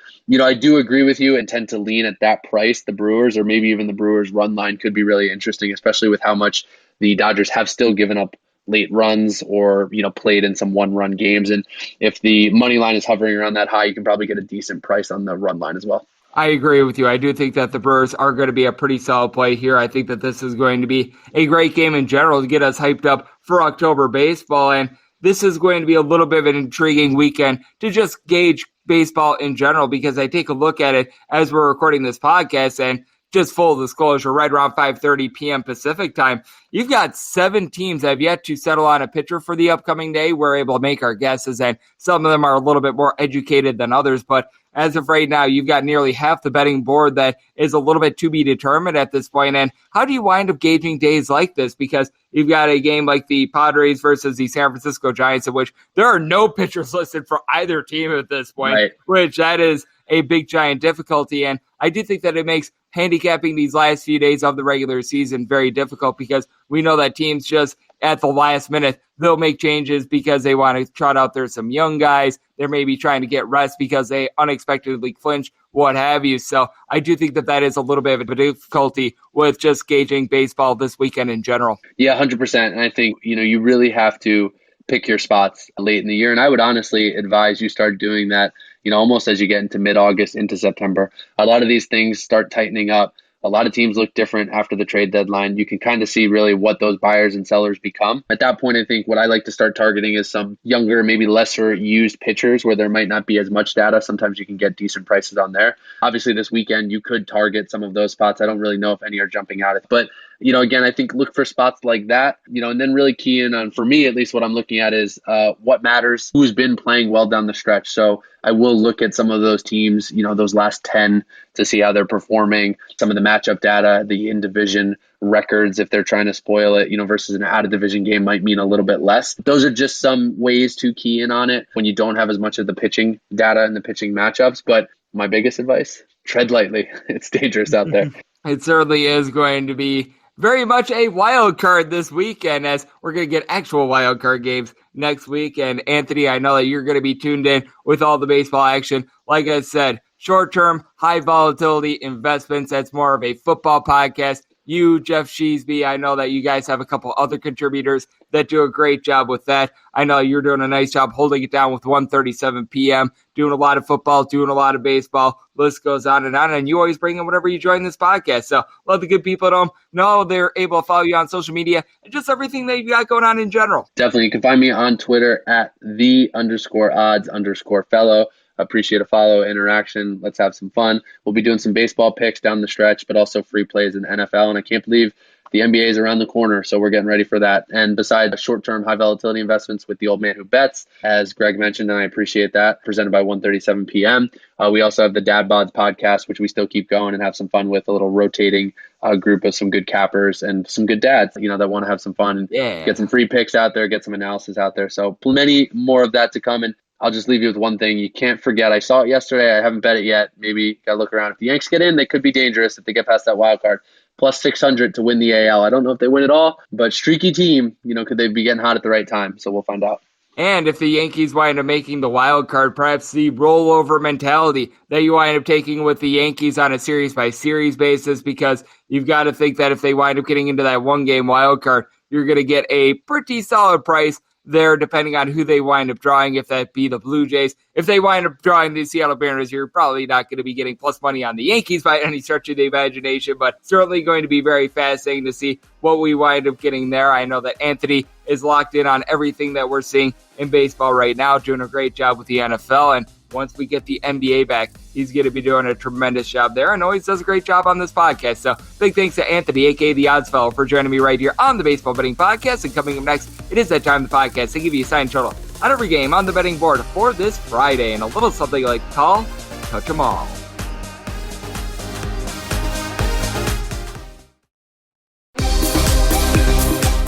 I do agree with you and tend to lean at that price. The Brewers, or maybe even the Brewers run line, could be really interesting, especially with how much the Dodgers have still given up late runs or, played in some 1-run games. And if the money line is hovering around that high, you can probably get a decent price on the run line as well. I agree with you. I do think that the Brewers are going to be a pretty solid play here. I think that this is going to be a great game in general to get us hyped up for October baseball. And this is going to be a little bit of an intriguing weekend to just gauge baseball in general, because I take a look at it as we're recording this podcast, and just full disclosure, right around 5:30 p.m. Pacific time, you've got 7 teams that have yet to settle on a pitcher for the upcoming day. We're able to make our guesses, and some of them are a little bit more educated than others, but as of right now, you've got nearly half the betting board that is a little bit to be determined at this point. And how do you wind up gauging days like this? Because you've got a game like the Padres versus the San Francisco Giants, in which there are no pitchers listed for either team at this point, right, which that is a big, giant difficulty. And I do think that it makes handicapping these last few days of the regular season very difficult, because we know that teams just at the last minute, they'll make changes because they want to trot out there some young guys. They're maybe trying to get rest because they unexpectedly clinch, what have you. So I do think that that is a little bit of a difficulty with just gauging baseball this weekend in general. Yeah, 100%. And I think, you really have to pick your spots late in the year. And I would honestly advise you start doing that, almost as you get into mid-August into September. A lot of these things start tightening up. A lot of teams look different after the trade deadline. You can kind of see really what those buyers and sellers become. At that point, I think what I like to start targeting is some younger, maybe lesser used pitchers where there might not be as much data. Sometimes you can get decent prices on there. Obviously, this weekend, you could target some of those spots. I don't really know if any are jumping out. But, again, I think look for spots like that, and then really key in on, for me, at least what I'm looking at is what matters, who's been playing well down the stretch. So I will look at some of those teams, those last 10 to see how they're performing, some of the matchup data, the in-division records, if they're trying to spoil it, versus an out-of-division game might mean a little bit less. Those are just some ways to key in on it when you don't have as much of the pitching data and the pitching matchups. But my biggest advice, tread lightly. It's dangerous out there. It certainly is going to be very much a wild card this weekend, as we're going to get actual wild card games next week. And Anthony, I know that you're going to be tuned in with all the baseball action. Like I said, short-term, high volatility investments. That's more of a football podcast. You, Jeff Sheesby, I know that you guys have a couple other contributors that do a great job with that. I know you're doing a nice job holding it down with 1:37 p.m., doing a lot of football, doing a lot of baseball. List goes on, and you always bring in whatever you join this podcast. So let the good people at home know they're able to follow you on social media and just everything that you got going on in general. Definitely. You can find me on Twitter at @the_odds_fellow. Appreciate a follow, interaction. Let's have some fun. We'll be doing some baseball picks down the stretch, but also free plays in the NFL. And I can't believe the NBA is around the corner, so we're getting ready for that. And besides short-term high volatility investments with the old man who bets, as Greg mentioned, and I appreciate that, presented by 1:37 p.m. We also have the Dad Bods podcast, which we still keep going and have some fun with, a little rotating group of some good cappers and some good dads, that want to have some fun and get some free picks out there, get some analysis out there. So plenty more of that to come. And I'll just leave you with one thing. You can't forget, I saw it yesterday. I haven't bet it yet. Maybe got to look around. If the Yanks get in, they could be dangerous if they get past that wild card. Plus 600 to win the AL. I don't know if they win it all, but streaky team, could they be getting hot at the right time? So we'll find out. And if the Yankees wind up making the wild card, perhaps the rollover mentality that you wind up taking with the Yankees on a series-by-series basis, because you've got to think that if they wind up getting into that one-game wild card, you're going to get a pretty solid price there, depending on who they wind up drawing, if that be the Blue Jays. If they wind up drawing the Seattle Mariners, you're probably not going to be getting plus money on the Yankees by any stretch of the imagination, but certainly going to be very fascinating to see what we wind up getting there. I know that Anthony is locked in on everything that we're seeing in baseball right now, doing a great job with the NFL, and once we get the NBA back, he's going to be doing a tremendous job there and always does a great job on this podcast. So big thanks to Anthony, a.k.a. The Odds Fellow, for joining me right here on the Baseball Betting Podcast. And coming up next, it is that time of the podcast to give you a signed total on every game on the betting board for this Friday, and a little something like call, touch 'em all.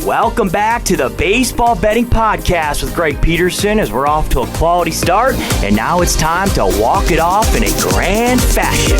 Welcome back to the Baseball Betting Podcast with Greg Peterson, as we're off to a quality start, and now it's time to walk it off in a grand fashion.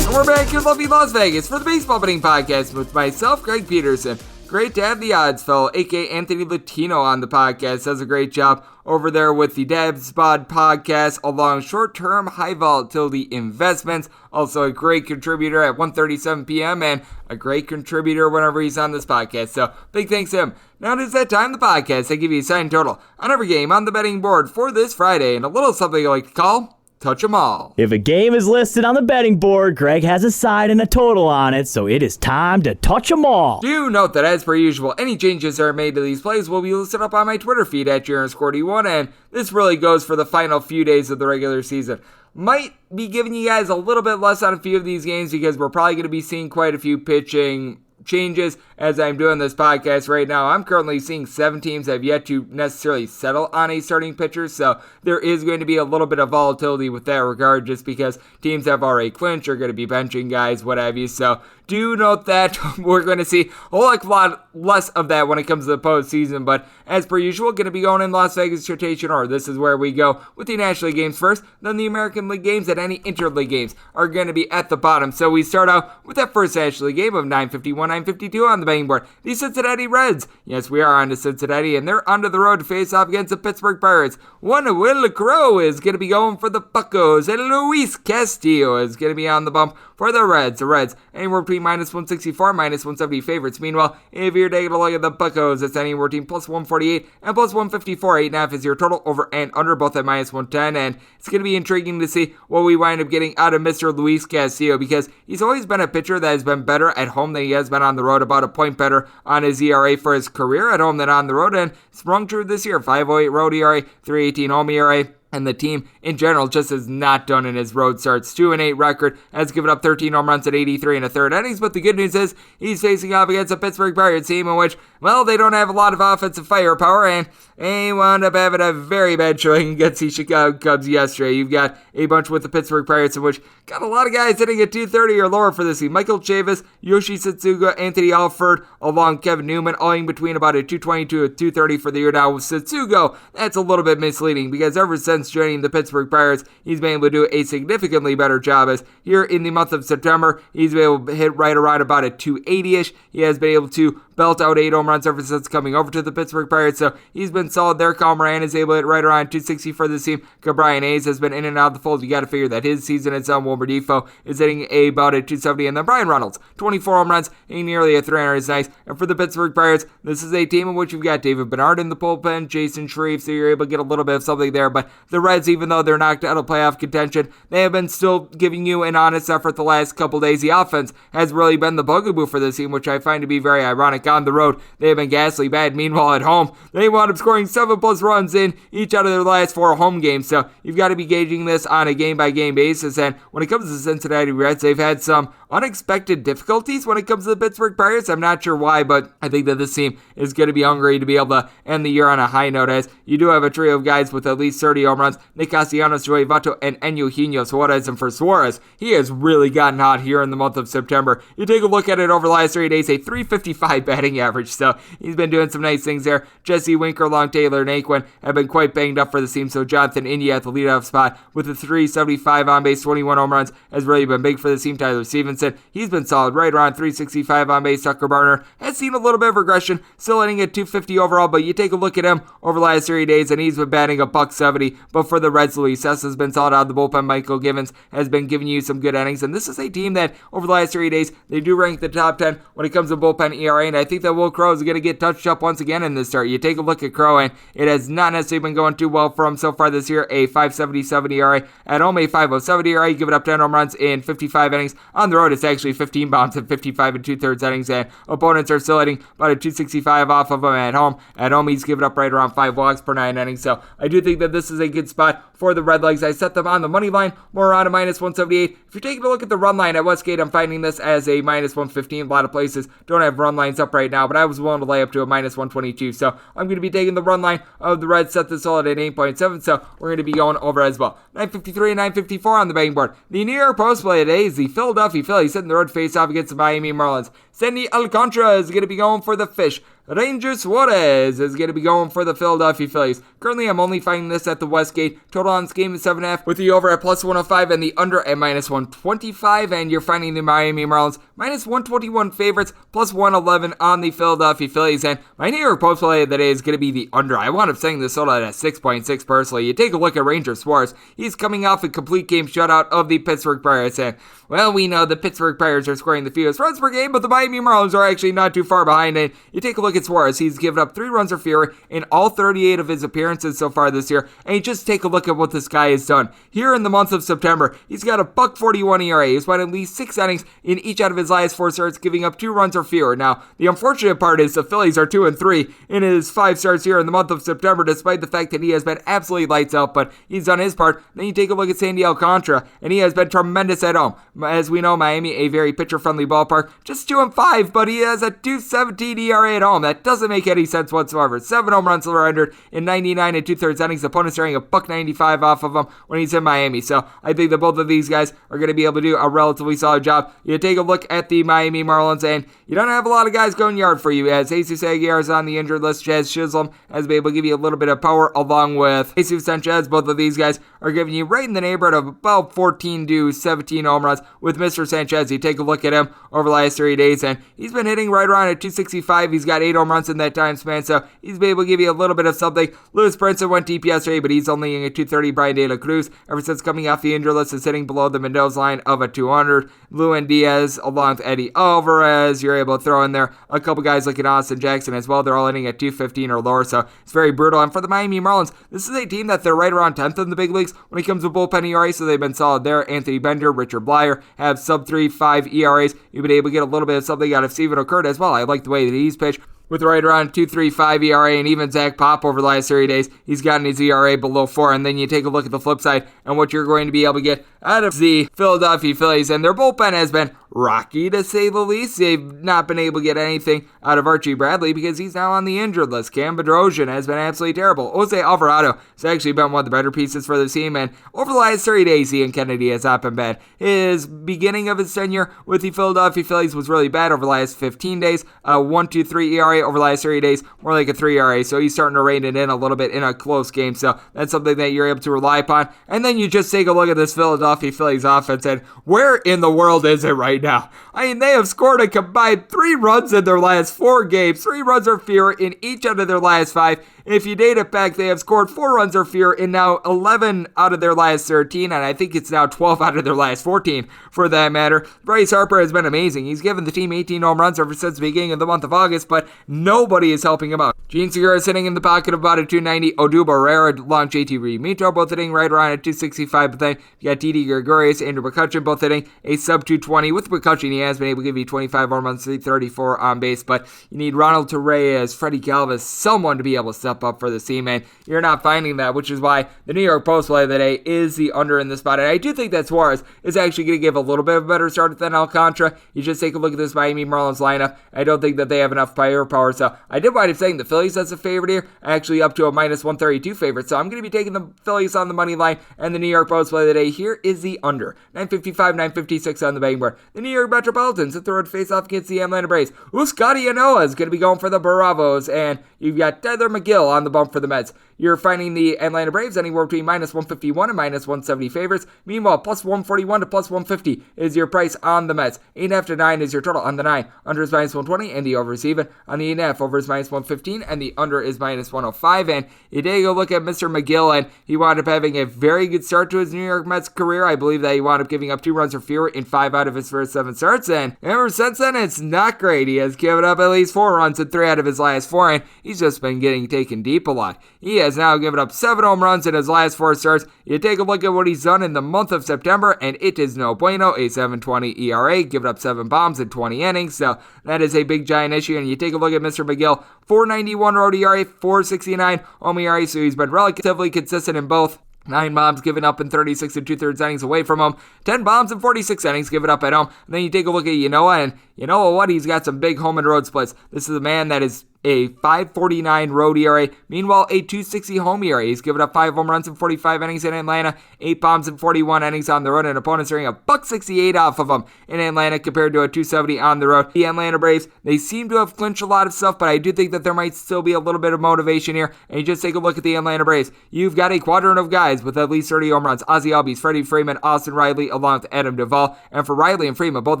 And we're back in lovely Las Vegas for the Baseball Betting Podcast with myself, Greg Peterson. Great to have the Odds Fellow, a.k.a. Anthony Latino, on the podcast. Does a great job over there with the Dabs Bod podcast, along short-term, high-volatility investments. Also a great contributor at 1:37 p.m. and a great contributor whenever he's on this podcast. So big thanks to him. Now it is that time of the podcast. I give you a signed total on every game on the betting board for this Friday, and a little something I like to call touch 'em all. If a game is listed on the betting board, Greg has a side and a total on it, so it is time to touch 'em all. Do note that, as per usual, any changes that are made to these plays will be listed up on my Twitter feed at @JR_D1, and this really goes for the final few days of the regular season. Might be giving you guys a little bit less on a few of these games because we're probably going to be seeing quite a few pitching changes as I'm doing this podcast right now. I'm currently seeing 7 teams that have yet to necessarily settle on a starting pitcher, so there is going to be a little bit of volatility with that regard, just because teams have already clinched, are going to be benching guys, what have you. So do note that we're going to see a whole lot less of that when it comes to the postseason, but as per usual, going to be going in Las Vegas rotation order. This is where we go with the National League games first, then the American League games, and any interleague games are going to be at the bottom. So we start out with that first National League game of 9:51, 9:52 on the betting board. The Cincinnati Reds. Yes, we are on to Cincinnati, and they're onto the road to face off against the Pittsburgh Pirates. One Will Crow is going to be going for the Buccos, and Luis Castillo is going to be on the bump for the Reds. The Reds, anywhere between -164, -170 favorites. Meanwhile, if you're taking a look at the Buccos, it's anywhere between +148 and +154. 8.5 is your total, over and under, both at -110. And it's going to be intriguing to see what we wind up getting out of Mr. Luis Castillo, because he's always been a pitcher that has been better at home than he has been on the road, about a point better on his ERA for his career at home than on the road, and it's sprung true this year. 5.08 road ERA, 3.18 home ERA. And the team in general just has not done in his road starts. 2-8 record, has given up 13 home runs at 83 and a third innings. But the good news is he's facing off against a Pittsburgh Pirates team in which, well, they don't have a lot of offensive firepower, and they wound up having a very bad showing against the Chicago Cubs yesterday. You've got a bunch with the Pittsburgh Pirates, in which got a lot of guys hitting at 230 or lower for this team. Michael Chavis, Yoshi Satsuga, Anthony Alford, along Kevin Newman, all in between about a 222 and 230 for the year. Now with Satsuga, that's a little bit misleading, because ever since since joining the Pittsburgh Pirates, he's been able to do a significantly better job, as here in the month of September, he's been able to hit right around about a 280-ish. He has been able to belt out 8 home runs ever since coming over to the Pittsburgh Pirates, so he's been solid there. Kyle Moran is able to hit right around 260 for this team. Brian Hayes has been in and out of the fold. You got to figure that his season is on. Wilmer Defoe is hitting about a 270, and then Brian Reynolds, 24 home runs, hitting nearly a 300 is nice. And for the Pittsburgh Pirates, this is a team in which you've got David Bernard in the bullpen, Jason Shreve, so you're able to get a little bit of something there. But the Reds, even though they're knocked out of playoff contention, they have been still giving you an honest effort the last couple days. The offense has really been the bugaboo for this team, which I find to be very ironic. On the road, they have been ghastly bad. Meanwhile, at home, they wound up scoring 7+ runs in each out of their last 4 home games. So you've got to be gauging this on a game-by-game basis. And when it comes to the Cincinnati Reds, they've had some unexpected difficulties when it comes to the Pittsburgh Pirates. I'm not sure why, but I think that this team is going to be hungry to be able to end the year on a high note, as you do have a trio of guys with at least 30 home runs: Nick Castellanos, Joey Votto, and Eugenio Suarez. And for Suarez, he has really gotten hot here in the month of September. You take a look at it over the last 3 days, a 355 batting average, so he's been doing some nice things there. Jesse Winker, Long Taylor, and Naquin have been quite banged up for the team, so Jonathan India at the leadoff spot with a 375 on base, 21 home runs has really been big for the team. Tyler Stevenson, he's been solid, right around 365 on base. Tucker Barner has seen a little bit of regression, still hitting at 250 overall, but you take a look at him over the last 3 days and he's been batting a $170. But for the Reds, Luis Cessa has been solid out of the bullpen. Michael Givens has been giving you some good innings, and this is a team that over the last 3 days, they do rank the top 10 when it comes to bullpen ERA, and I think that Will Crowe is going to get touched up once again in this start. You take a look at Crowe, and it has not necessarily been going too well for him so far this year. A 5.77 ERA at home, a 5.07 ERA. You give it up 10 home runs in 55 innings. On the road, it's actually 15 bombs in 55 2/3 innings, and opponents are still hitting about a 265 off of him at home. At home, he's given up right around 5 walks per 9 innings, so I do think that this is a good spot for the Redlegs. I set them on the money line, more around a -178. If you're taking a look at the run line at Westgate, I'm finding this as a -115. A lot of places don't have run lines up right now, but I was willing to lay up to a -122, so I'm going to be taking the run line of the Reds, set this all at 8.7, so we're going to be going over as well. 953 and 954 on the betting board. The New York Post play today is the Philadelphia Phillies hitting the road face-off against the Miami Marlins. Sandy Alcantara is going to be going for the Fish. Ranger Suarez is going to be going for the Philadelphia Phillies. Currently, I'm only finding this at the Westgate. Total on this game is 7.5, with the over at +105 and the under at -125. And you're finding the Miami Marlins -121 favorites, +111 on the Philadelphia Phillies. And my New York Post play of the day is going to be the under. I wound up setting this total at 6.6 personally. You take a look at Ranger Suarez. He's coming off a complete game shutout of the Pittsburgh Pirates. And, well, we know the Pittsburgh Pirates are scoring the fewest runs per game, but the Miami Marlins are actually not too far behind it. You take a look at Suarez. He's given up 3 runs or fewer in all 38 of his appearances so far this year. And you just take a look at what this guy has done. Here in the month of September, he's got a $1.41 ERA. He's won at least 6 innings in each out of his last 4 starts, giving up 2 runs or fewer. Now, the unfortunate part is the Phillies are 2-3 in his 5 starts here in the month of September, despite the fact that he has been absolutely lights out, but he's done his part. Then you take a look at Sandy Alcantara, and he has been tremendous at home. As we know, Miami, a very pitcher-friendly ballpark, just 2-5, but he has a 2.17 ERA at home. That doesn't make any sense whatsoever. 7 home runs surrendered in 99 2/3 innings. Opponents are getting a $1.95 off of him when he's in Miami. So I think that both of these guys are going to be able to do a relatively solid job. You take a look at the Miami Marlins, and you don't have a lot of guys going yard for you, as Jesus Aguilar is on the injured list. Jazz Chisholm has been able to give you a little bit of power, along with Jesus Sanchez. Both of these guys are giving you right in the neighborhood of about 14 to 17 home runs. With Mr. Sanchez, you take a look at him over the last 3 days, and he's been hitting right around at 265. He's got 8 home runs in that time span, so he's been able to give you a little bit of something. Lewis Brinson went deep yesterday, but he's only in a 230. Brian De La Cruz, ever since coming off the injured list, is hitting below the Mendoza line of a 200. Lewin Diaz, along with Eddie Alvarez, you're able to throw in there a couple guys like Austin Jackson as well. They're all hitting at 215 or lower, so it's very brutal. And for the Miami Marlins, this is a team that they're right around 10th in the big leagues when it comes to bullpen ERA, so they've been solid there. Anthony Bender, Richard Blyer have sub-3.5 ERAs. You've been able to get a little bit of something out of Steven O'Kurt as well. I like the way that he's pitched, with right around 2.35 ERA, and even Zach Pop over the last 30 days, he's gotten his ERA below 4. And then you take a look at the flip side and what you're going to be able to get out of the Philadelphia Phillies, and their bullpen has been rocky to say the least. They've not been able to get anything out of Archie Bradley because he's now on the injured list. Cam Bedrosian has been absolutely terrible. Jose Alvarado has actually been one of the better pieces for the team, and over the last 30 days, Ian Kennedy has not been bad. His beginning of his tenure with the Philadelphia Phillies was really bad over the last 15 days. 1.23 ERA over the last 30 days, more like a 3 ERA. So he's starting to rein it in a little bit in a close game. So that's something that you're able to rely upon. And then you just take a look at this Philadelphia Phillies offense, and where in the world is it right now? I mean, they have scored a combined 3 runs in their last 4 games, 3 runs or fewer in each out of their last 5. If you date it back, they have scored 4 runs or fewer in now 11 out of their last 13, and I think it's now 12 out of their last 14 for that matter. Bryce Harper has been amazing. He's given the team 18 home runs ever since the beginning of the month of August, but nobody is helping him out. Gene Segura is sitting in the pocket of about a 290. Odubel Herrera, long JT Realmuto, both hitting right around a 265, but then you got Didi Gregorius, Andrew McCutchen, both hitting a sub 220. With McCutchen, he has been able to give you 25 home runs, 334 on base, but you need Ronald Torreyes, Freddie Galvis, someone to be able to step up for the team, and you're not finding that, which is why the New York Post play of the day is the under in this spot. And I do think that Suarez is actually going to give a little bit of a better start than Alcantara. You just take a look at this Miami Marlins lineup. I don't think that they have enough firepower, so I did wind up saying the Phillies as a favorite here, actually up to a minus 132 favorite. So I'm going to be taking the Phillies on the money line, and the New York Post play of the day here is the under. 955, 956 on the betting board. The New York Metropolitans at the road face off against the Atlanta Braves. Scotty Yanoa is going to be going for the Bravos, and you've got Tyler McGill on the bump for the Mets. You're finding the Atlanta Braves anywhere between minus 151 and minus 170 favorites. Meanwhile, plus 141 to plus 150 is your price on the Mets. 8.5 to 9 is your total on the 9. Under is minus 120 and the over is even. On the 8.5, over is minus 115 and the under is minus 105. And you take a look at Mr. McGill, and he wound up having a very good start to his New York Mets career. I believe that he wound up giving up 2 runs or fewer in 5 out of his first 7 starts. And ever since then, it's not great. He has given up at least 4 runs in 3 out of his last 4, and he's just been getting taken deep a lot. He has now given up 7 home runs in his last 4 starts. You take a look at what he's done in the month of September, and it is no bueno. A 7.20 ERA, giving up 7 bombs in 20 innings, so that is a big giant issue. And you take a look at Mr. McGill, 4.91 road ERA, 4.69 home ERA, so he's been relatively consistent in both. 9 bombs given up in 36 2/3 innings away from home. 10 bombs in 46 innings given up at home. And then you take a look at Yanoa, and you know what? He's got some big home and road splits. This is a man that is a 5.49 road ERA. Meanwhile, a 2.60 home ERA. He's given up 5 home runs in 45 innings in Atlanta, 8 bombs in 41 innings on the road, and opponents are getting a $1.68 off of him in Atlanta compared to a 2.70 on the road. The Atlanta Braves, they seem to have clinched a lot of stuff, but I do think that there might still be a little bit of motivation here. And you just take a look at the Atlanta Braves. You've got a quadrant of guys with at least 30 home runs. Ozzie Albies, Freddie Freeman, Austin Riley, along with Adam Duvall. And for Riley and Freeman, both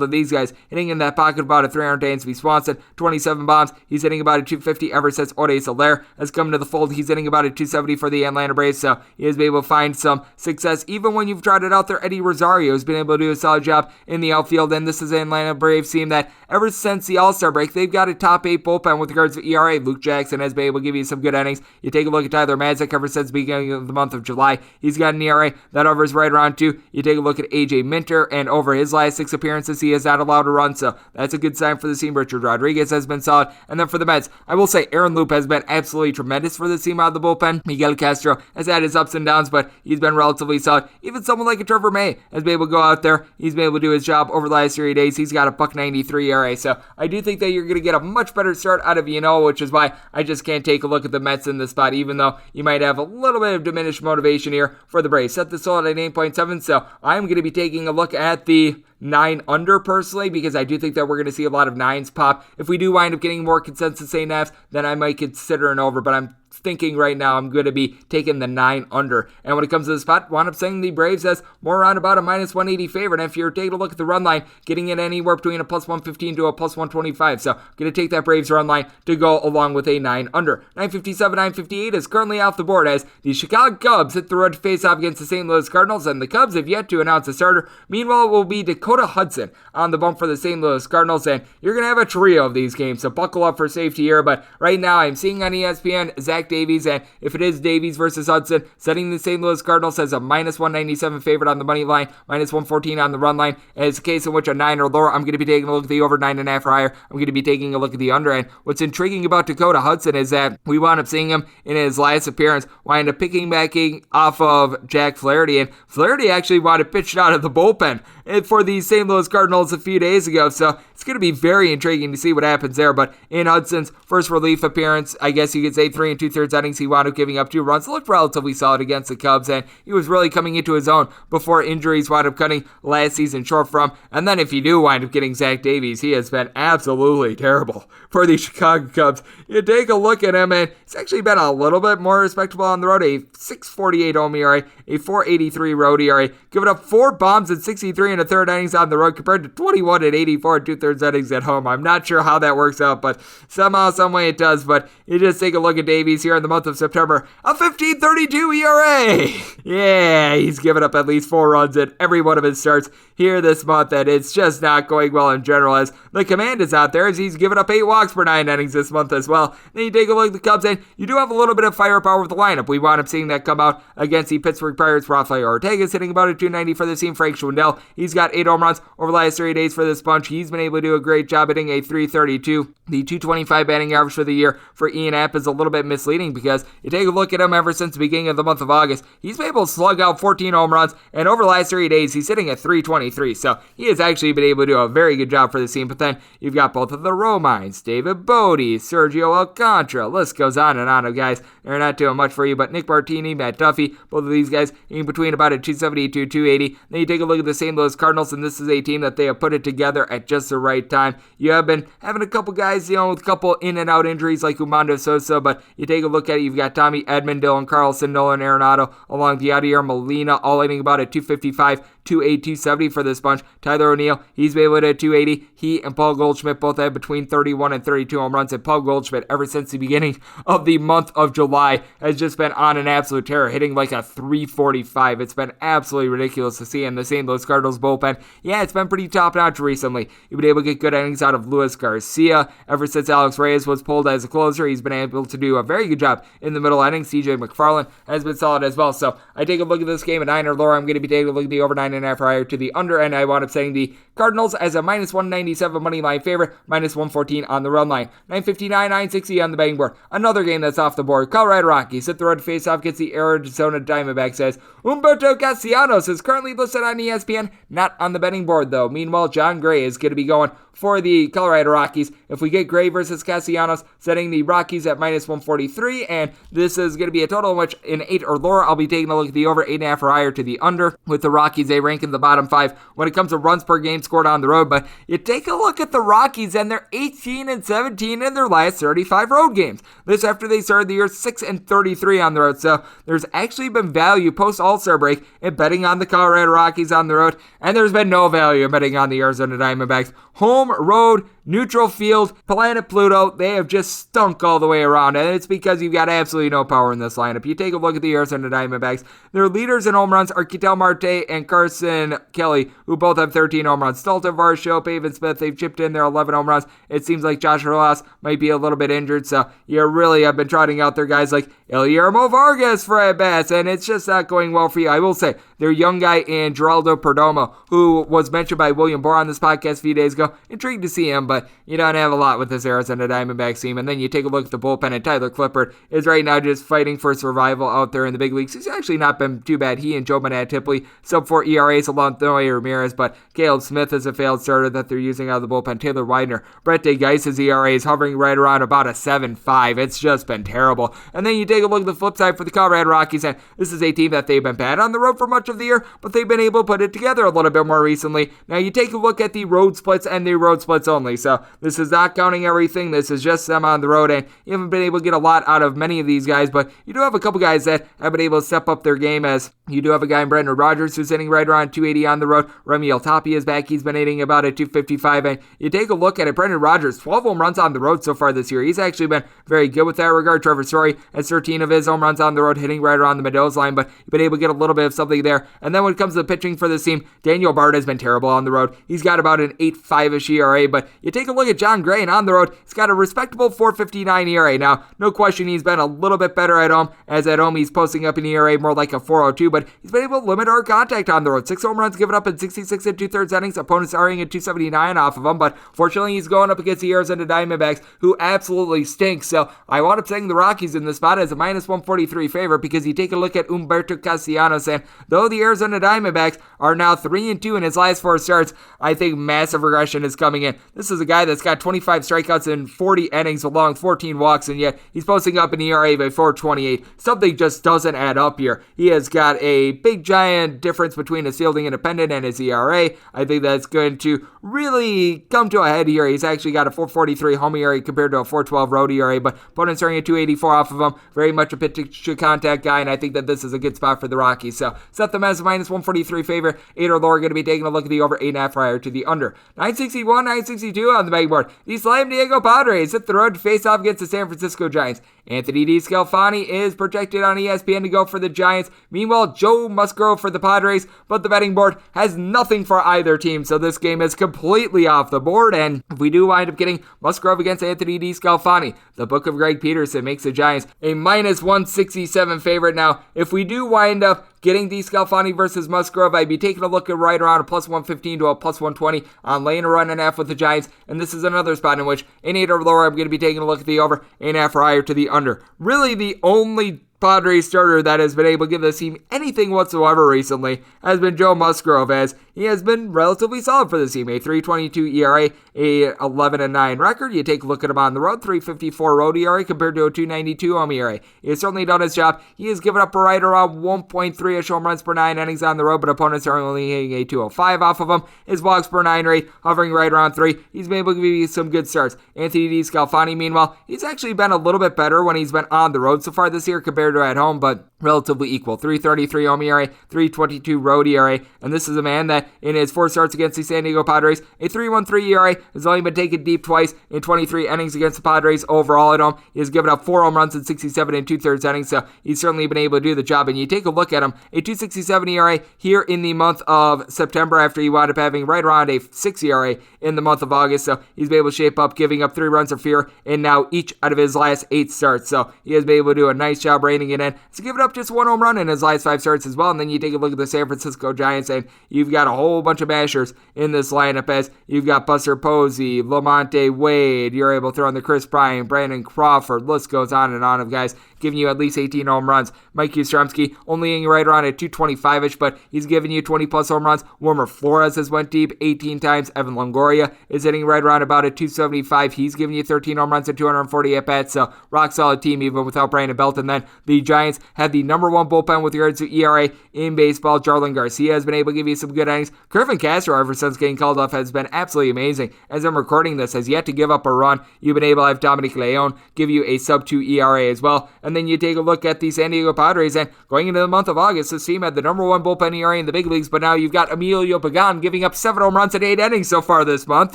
of these guys hitting in that pocket about a 300 Dansby Swanson, 27 bombs. He's hitting about a 250 ever since Ode Soler has come to the fold. He's hitting about a 270 for the Atlanta Braves, so he has been able to find some success. Even when you've tried it out there, Eddie Rosario has been able to do a solid job in the outfield, and this is an Atlanta Braves team that ever since the All-Star break, they've got a top 8 bullpen with regards to ERA. Luke Jackson has been able to give you some good innings. You take a look at Tyler Madzik ever since the beginning of the month of July. He's got an ERA that hovers right around 2. You take a look at AJ Minter, and over his last 6 appearances, he has not allowed a run, so that's a good sign for the team. Richard Rodriguez has been solid. And then for the Mets, I will say Aaron Loop has been absolutely tremendous for the team out of the bullpen. Miguel Castro has had his ups and downs, but he's been relatively solid. Even someone like a Trevor May has been able to go out there. He's been able to do his job over the last 3 days. He's got a $1.93 ERA, so I do think that you're going to get a much better start out of Yanoa, which is why I just can't take a look at the Mets in this spot, even though you might have a little bit of diminished motivation here for the Braves. Set the total at 8.7, so I'm going to be taking a look at the 9 under personally, because I do think that we're going to see a lot of 9s pop. If we do wind up getting more consensus 8.5, then I might consider an over, but I'm thinking right now I'm going to be taking the 9 under. And when it comes to the spot, wound up saying the Braves as more around about a minus 180 favorite. And if you're taking a look at the run line, getting it anywhere between a plus 115 to a plus 125. So going to take that Braves run line to go along with a 9 under. 957, 958 is currently off the board as the Chicago Cubs hit the road to face off against the St. Louis Cardinals, and the Cubs have yet to announce a starter. Meanwhile, it will be Dakota Hudson on the bump for the St. Louis Cardinals, and you're going to have a trio of these games, so buckle up for safety here. But right now, I'm seeing on ESPN Zach Davies, and if it is Davies versus Hudson, setting the St. Louis Cardinals as a minus 197 favorite on the money line, minus 114 on the run line. And it's a case in which a 9 or lower, I'm going to be taking a look at the over 9.5 or higher. I'm going to be taking a look at the under. And what's intriguing about Dakota Hudson is that we wound up seeing him in his last appearance, wind up picking back off of Jack Flaherty, and Flaherty actually wound up pitched out of the bullpen for the St. Louis Cardinals a few days ago. So it's going to be very intriguing to see what happens there. But in Hudson's first relief appearance, I guess you could say 3 2/3 innings, he wound up giving up 2 runs. Looked relatively solid against the Cubs, and he was really coming into his own before injuries wound up cutting last season short from. And then if you do wind up getting Zach Davies, he has been absolutely terrible for the Chicago Cubs. You take a look at him, and he's actually been a little bit more respectable on the road. A 6.48 home ERA, a 4.83 road ERA, giving up 4 bombs and 63 and a third innings on the road compared to 21 and 84 and 2/3 innings at home. I'm not sure how that works out, but somehow, some way it does. But you just take a look at Davies here in the month of September, a 15.32 ERA. Yeah, he's given up at least 4 runs in every one of his starts here this month, and it's just not going well in general as the command is out there, as he's given up 8 walks per 9 innings this month as well. Then you take a look at the Cubs, and you do have a little bit of firepower with the lineup. We wound up seeing that come out against the Pittsburgh Pirates. Rafael Ortega's hitting about a 290 for the team. Frank Schwindel, he's got 8 home runs over the last 3 days for this bunch. He's been able to do a great job hitting a 332. The 225 batting average for the year for Ian Happ is a little bit misleading because you take a look at him ever since the beginning of the month of August. He's been able to slug out 14 home runs, and over the last 3 days, he's hitting at 323. So he has actually been able to do a very good job for the team. But then you've got both of the Romines, David Bodie, Sergio Alcantara. List goes on and on of guys. They're not doing much for you, but Nick Martini, Matt Duffy, both of these guys in between about a 270 to 280. Then you take a look at the St. Louis Cardinals, and this is a team that they have put it together at just the right time. You have been having a couple guys, with a couple in and out injuries like Umando Sosa, but you take a look at it, you've got Tommy Edman, Dylan Carlson, Nolan Arenado, along with Yadier Molina, all hitting about a 255, 280, 270 for this bunch. Tyler O'Neill, he's been able to 280. He and Paul Goldschmidt both have between 31 and 32 home runs, and Paul Goldschmidt, ever since the beginning of the month of July, has just been on an absolute tear, hitting like a 345. It's been absolutely ridiculous to see in the St. Louis Cardinals bullpen. Yeah, it's been pretty top-notch recently. You've been able to get good innings out of Luis Garcia. Ever since Alex Reyes was pulled as a closer, he's been able to do a very good job in the middle innings. CJ McFarland has been solid as well. So I take a look at this game at 9 or lower. I'm going to be taking a look at the over 9.5 prior to the under, and I wound up setting the Cardinals as a minus 197 money line favorite, minus 114 on the run line, 959, 960 on the betting board. Another game that's off the board. Colorado Rockies hit the road face-off against the Arizona Diamondbacks as Humberto Castellanos is currently listed on ESPN, not on the betting board though. Meanwhile, John Gray is going to be going for the Colorado Rockies. If we get Gray versus Castellanos, setting the Rockies at minus 143, and this is going to be a total in which in 8 or lower, I'll be taking a look at the over 8.5 or higher to the under. With the Rockies, they rank in the bottom 5 when it comes to runs per game scored on the road, but you take a look at the Rockies, and they're 18 and 17 in their last 35 road games. This after they started the year 6 and 33 on the road, so there's actually been value post All-Star break in betting on the Colorado Rockies on the road, and there's been no value in betting on the Arizona Diamondbacks. Home, road, neutral field, Planet Pluto, they have just stunk all the way around, and it's because you've got absolutely no power in this lineup. You take a look at the Arizona Diamondbacks, their leaders in home runs are Ketel Marte and Carson Kelly, who both have 13 home runs. Stolten, Varsho, Pavin Smith, they've chipped in their 11 home runs. It seems like Josh Rojas might be a little bit injured, so you really have been trotting out their guys like Guillermo Vargas for at-bats, and it's just not going well for you. I will say, their young guy in Geraldo Perdomo, who was mentioned by William Bohr on this podcast a few days ago, intrigued to see him, but you don't have a lot with this Arizona Diamondbacks team. And then you take a look at the bullpen, and Tyler Clippard is right now just fighting for survival out there in the big leagues. He's actually not been too bad. He and Joe Manatipley, sub-4 ERAs along with Noe Ramirez, but Caleb Smith is a failed starter that they're using out of the bullpen. Taylor Widener, Brett DeGeis's ERA is hovering right around about a 7.5. It's just been terrible. And then you take a look at the flip side for the Colorado Rockies, and this is a team that they've been bad on the road for much of the year, but they've been able to put it together a little bit more recently. Now you take a look at the road splits and the road splits only, so this is not counting everything. This is just them on the road, and you haven't been able to get a lot out of many of these guys, but you do have a couple guys that have been able to step up their game, as you do have a guy in Brendan Rodgers who's hitting right around 280 on the road. Remy Altapia is back. He's been hitting about a 255, and you take a look at it, Brendan Rodgers, 12 home runs on the road so far this year. He's actually been very good with that regard. Trevor Story has 13 of his home runs on the road, hitting right around the Mendoza line, but you've been able to get a little bit of something there. And then when it comes to the pitching for this team, Daniel Bard has been terrible on the road. He's got about an 8.5-ish ERA, but you take a look at John Gray, and on the road, he's got a respectable 4.59 ERA. Now, no question he's been a little bit better at home, as at home he's posting up an ERA more like a 4.02, but he's been able to limit our contact on the road. 6 home runs given up in 66 and 2/3 innings. Opponents are at 279 off of him, but fortunately he's going up against the Arizona Diamondbacks, who absolutely stink. So I wound up saying the Rockies in this spot as a minus 143 favorite because you take a look at Humberto Castellanos, and though the Arizona Diamondbacks are now 3-2 in his last 4 starts, I think massive regression is coming in. This is a guy that's got 25 strikeouts in 40 innings along 14 walks, and yet he's posting up an ERA by 4.28. Something just doesn't add up here. He has got a big giant difference between his fielding independent and his ERA. I think that's going to really come to a head here. He's actually got a 4.43 home ERA compared to a 4.12 road ERA, but opponent's starting at 2.84 off of him. Very much a pitch to contact guy, and I think that this is a good spot for the Rockies. So set them as a minus 143 favorite. 8 or lower, going to be taking a look at the over 8.5 prior to the under. 961, 962 on the betting board. The San Diego Padres hit the road to face off against the San Francisco Giants. Anthony DeScalfani is projected on ESPN to go for the Giants. Meanwhile, Joe Musgrove for the Padres, but the betting board has nothing for either team, so this game is completely off the board. And if we do wind up getting Musgrove against Anthony DeScalfani, the book of Greg Peterson makes the Giants a minus 167 favorite. Now, if we do wind up getting DeScalfani versus Musgrove, I'd be taking a look at right around a plus 115 to a plus 120 on laying a run and a half with the Giants. And this is another spot in which in 8 or lower, I'm going to be taking a look at the over, 8.5 or higher to the under. Really, the only Padres starter that has been able to give this team anything whatsoever recently has been Joe Musgrove, as he has been relatively solid for this team. A 3.22 ERA, a 11-9 record. You take a look at him on the road, 3.54 road ERA compared to a 2.92 home ERA. He has certainly done his job. He has given up right around 1.3-ish home runs per 9 innings on the road, but opponents are only hitting a 2.05 off of him. His walks per 9 rate hovering right around 3. He's been able to give you some good starts. Anthony DeScalfani, meanwhile, he's actually been a little bit better when he's been on the road so far this year compared to at home, but relatively equal. 3.33 home ERA, 3.22 road ERA, and this is a man that in his 4 starts against the San Diego Padres, a 3.13 ERA, has only been taken deep twice in 23 innings against the Padres overall at home. He has given up 4 home runs in 67 and 2/3 innings, so he's certainly been able to do the job. And you take a look at him, a 2.67 ERA here in the month of September after he wound up having right around a 6 ERA in the month of August, so he's been able to shape up, giving up 3 runs of fear in now each out of his last 8 starts, so he has been able to do a nice job reining it in. He's given up just 1 home run in his last 5 starts as well. And then you take a look at the San Francisco Giants, and you've got a whole bunch of mashers in this lineup, as you've got Buster Posey, Lamonte Wade, you're able to throw in the Chris Bryant, Brandon Crawford, list goes on and on of guys giving you at least 18 home runs. Mike Yastrzemski only hitting right around at 225-ish, but he's giving you 20 plus home runs. Wilmer Flores has went deep 18 times. Evan Longoria is hitting right around about at 275. He's giving you 13 home runs and 240 at bats, so rock solid team even without Brandon Belt. And then the Giants have the number 1 bullpen with regards to ERA in baseball. Jarlin Garcia has been able to give you some good innings. Griffin Castro, ever since getting called off, has been absolutely amazing. As I'm recording this, has yet to give up a run. You've been able to have Dominic Leon give you a sub-2 ERA as well. And then you take a look at the San Diego Padres, and going into the month of August, this team had the number 1 bullpen ERA in the big leagues, but now you've got Emilio Pagan giving up 7 home runs in 8 innings so far this month,